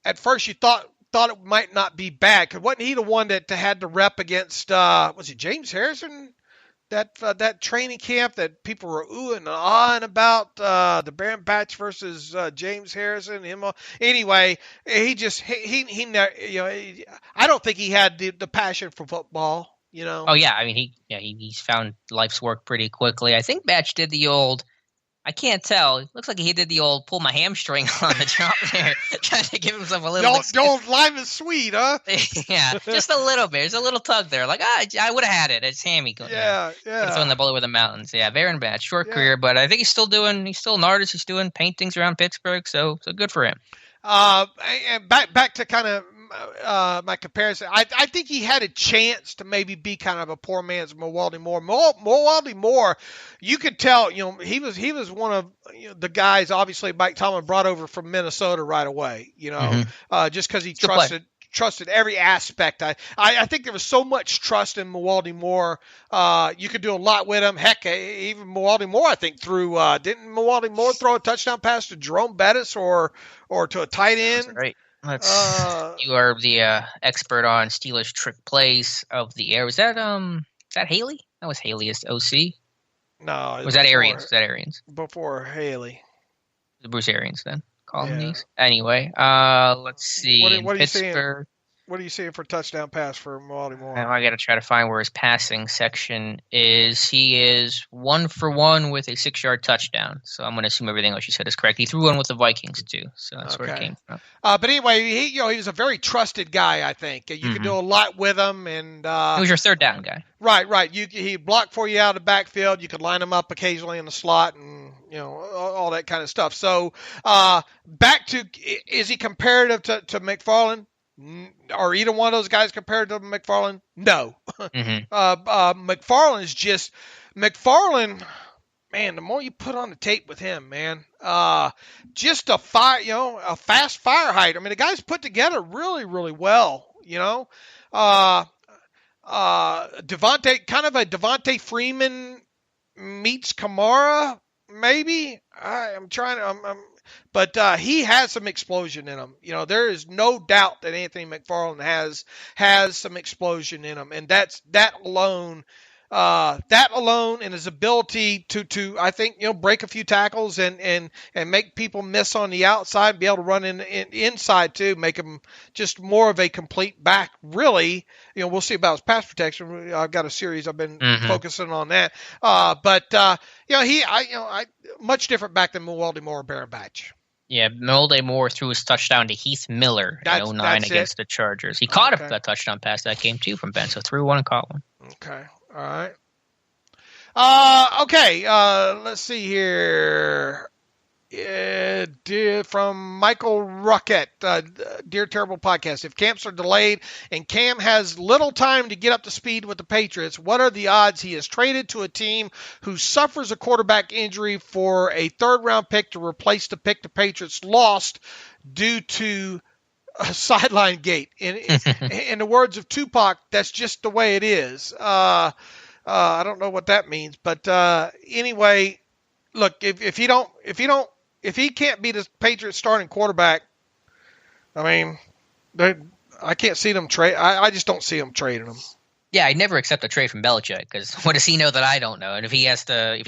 C: at first you thought it might not be bad. Because wasn't he the one that had the rep against, was it James Harrison? that training camp that people were oohing and ahhing about, the Baron Batch versus James Harrison. Anyway, he I don't think he had the passion for football.
B: Oh yeah, I mean he's found life's work pretty quickly. I think Batch did the old. I can't tell. It looks like he did the old pull my hamstring on the jump there, trying to give himself a little.
C: Don't live is sweet, huh?
B: Yeah, just a little bit. There's a little tug there. Like I would have had it. It's hammy.
C: Yeah.
B: Throwing the ball over the mountains. Yeah, Baron Batch, short career, but I think he's still an artist. He's doing paintings around Pittsburgh, so good for him.
C: And back to kind of my comparison, I think he had a chance to maybe be kind of a poor man's Mewaldy Moore. Mewaldy Moore, you could tell, he was one of the guys, obviously Mike Tomlin brought over from Minnesota right away, just because he trusted every aspect. I think there was so much trust in Mewaldy Moore. You could do a lot with him. Heck, even Mewaldy Moore, I think, didn't Mewaldy Moore throw a touchdown pass to Jerome Bettis or to a tight end?
B: That's right. You are the expert on Steelers trick plays of the air. Was that Haley? That was Haley as OC.
C: No,
B: was that Arians? Was that Arians
C: before Haley?
B: The Bruce Arians then. Calling these. Anyway, let's see.
C: What are you seeing for touchdown pass for Mewaldy Moore?
B: I got to try to find where his passing section is. He is 1 for 1 with a 6-yard touchdown. So I'm going to assume everything else you said is correct. He threw one with the Vikings too, so that's where it came from.
C: But anyway, he was a very trusted guy. I think you could do a lot with him, and he
B: was your third down guy.
C: Right. He blocked for you out of the backfield. You could line him up occasionally in the slot, and all that kind of stuff. So back to, is he comparative to McFarland? Are either one of those guys compared to McFarland? No. McFarland is just McFarland. Man, the more you put on the tape with him, man, just a fast fire height. I mean, the guy's put together really, really well. Devontae, kind of a Devontae Freeman meets Kamara, maybe. But he has some explosion in him. There is no doubt that Anthony McFarland has some explosion in him, and that alone and his ability to I think break a few tackles and make people miss on the outside, be able to run in inside too, make him just more of a complete back. Really, we'll see about his pass protection. I've got a series I've been focusing on that. But I much different back than Mewaldy Moore or Baron Batch.
B: Yeah, Mewaldy Moore threw his touchdown to Heath Miller in 2009 against the Chargers. He caught a touchdown pass that game too from Ben, so threw one and caught one.
C: Okay. All right. Let's see here. From Michael Ruckett, Dear Terrible Podcast. If camps are delayed and Cam has little time to get up to speed with the Patriots, what are the odds he is traded to a team who suffers a quarterback injury for a third-round pick to replace the pick the Patriots lost due to a sideline gate? In the words of Tupac, that's just the way it is. I don't know what that means, but anyway, look, if he can't be the Patriots starting quarterback, I mean, I can't see them trade. I just don't see them trading him.
B: Yeah, I'd never accept a trade from Belichick because what does he know that I don't know? And if he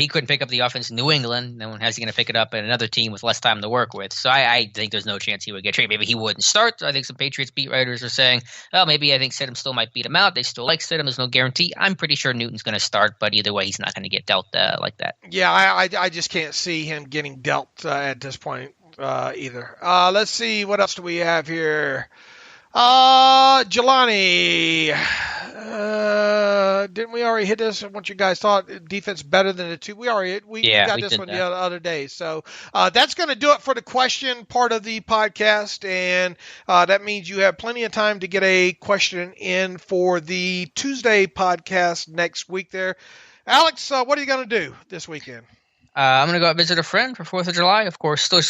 B: couldn't pick up the offense in New England, then how's he going to pick it up in another team with less time to work with? So I think there's no chance he would get traded. Maybe he wouldn't start. I think some Patriots beat writers are saying, I think Stidham still might beat him out. They still like Stidham. There's no guarantee. I'm pretty sure Newton's going to start, but either way, he's not going to get dealt like that.
C: Yeah, I just can't see him getting dealt at this point either. Let's see. What else do we have here? Jelani, didn't we already hit this? What you guys thought defense better than the two? We got this one the other day. So that's going to do it for the question part of the podcast, and that means you have plenty of time to get a question in for the Tuesday podcast next week. There, Alex, what are you going to do this weekend?
B: I'm going to go out visit a friend for 4th of July. Of course, still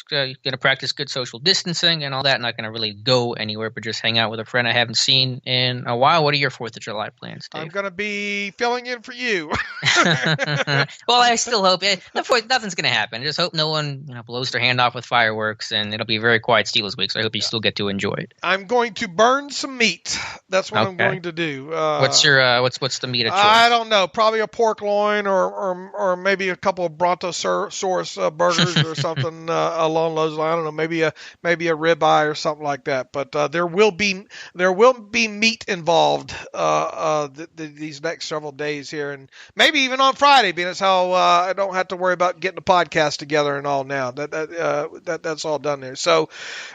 B: going to practice good social distancing and all that. Not going to really go anywhere, but just hang out with a friend I haven't seen in a while. What are your 4th of July plans, Dave?
C: I'm going to be filling in for you.
B: Well, I still hope nothing's going to happen. I just hope no one blows their hand off with fireworks, and it'll be a very quiet Steelers week. So I hope you still get to enjoy it.
C: I'm going to burn some meat. That's what I'm going to do.
B: What's your what's the meat of choice?
C: I don't know. Probably a pork loin or maybe a couple of Brontosaurus burgers or something along those lines. I don't know. Maybe a ribeye or something like that. But there will be meat involved these next several days here, and maybe even on Friday, being as how I don't have to worry about getting the podcast together and all now. That's all done there. So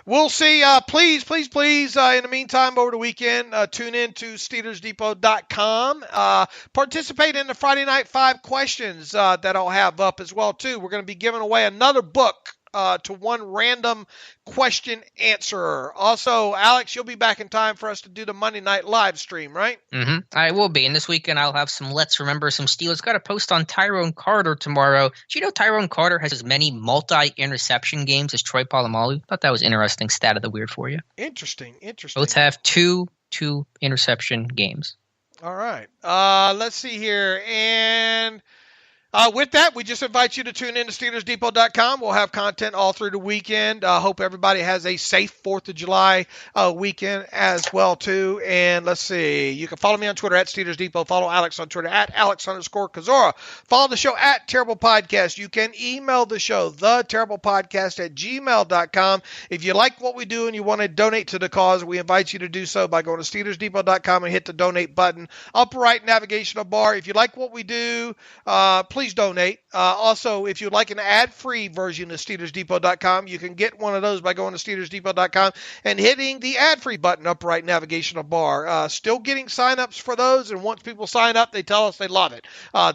C: we'll see. Please, in the meantime, over the weekend, tune in to SteelersDepot.com. Participate in the Friday Night 5 questions that I'll have up as well, too. We're going to be giving away another book to one random question answerer. Also, Alex, you'll be back in time for us to do the Monday night live stream, right?
B: Mm-hmm. I will be. And this weekend, I'll have some Let's Remember Some Steelers. Got a post on Tyrone Carter tomorrow. Do you know Tyrone Carter has as many multi-interception games as Troy Polamalu? Thought that was interesting stat of the weird for you.
C: Interesting.
B: Both have two interception games.
C: All right. Let's see here. And with that, we just invite you to tune in to SteelersDepot.com. We'll have content all through the weekend. Hope everybody has a safe 4th of July weekend as well, too. And let's see. You can follow me on Twitter at Steelers Depot. Follow Alex on Twitter at Alex_Kozora. Follow the show at Terrible Podcast. You can email the show, theterriblepodcast@gmail.com. If you like what we do and you want to donate to the cause, we invite you to do so by going to SteelersDepot.com and hit the donate button. Upper right navigational bar. If you like what we do, please donate. Also, if you'd like an ad-free version of SteelersDepot.com, you can get one of those by going to SteelersDepot.com and hitting the ad-free button up right navigational bar. Still getting sign-ups for those, and once people sign up, they tell us they love it.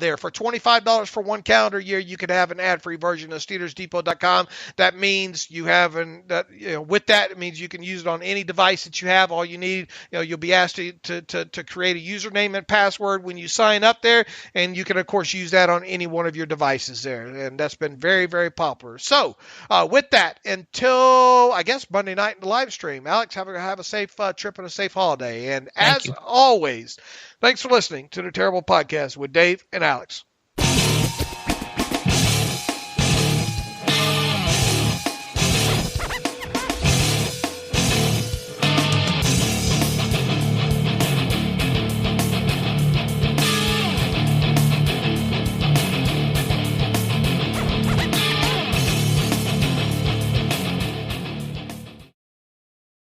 C: There, for $25 for one calendar year, you could have an ad-free version of SteelersDepot.com. That means you have with that, it means you can use it on any device that you have. All you need, you'll be asked to create a username and password when you sign up there, and you can, of course, use that on any one of your devices there, and that's been very, very popular. So with that, until I guess Monday night in the live stream, Alex, have a safe trip and a safe holiday. And as always, thanks for listening to the Terrible Podcast with Dave and Alex.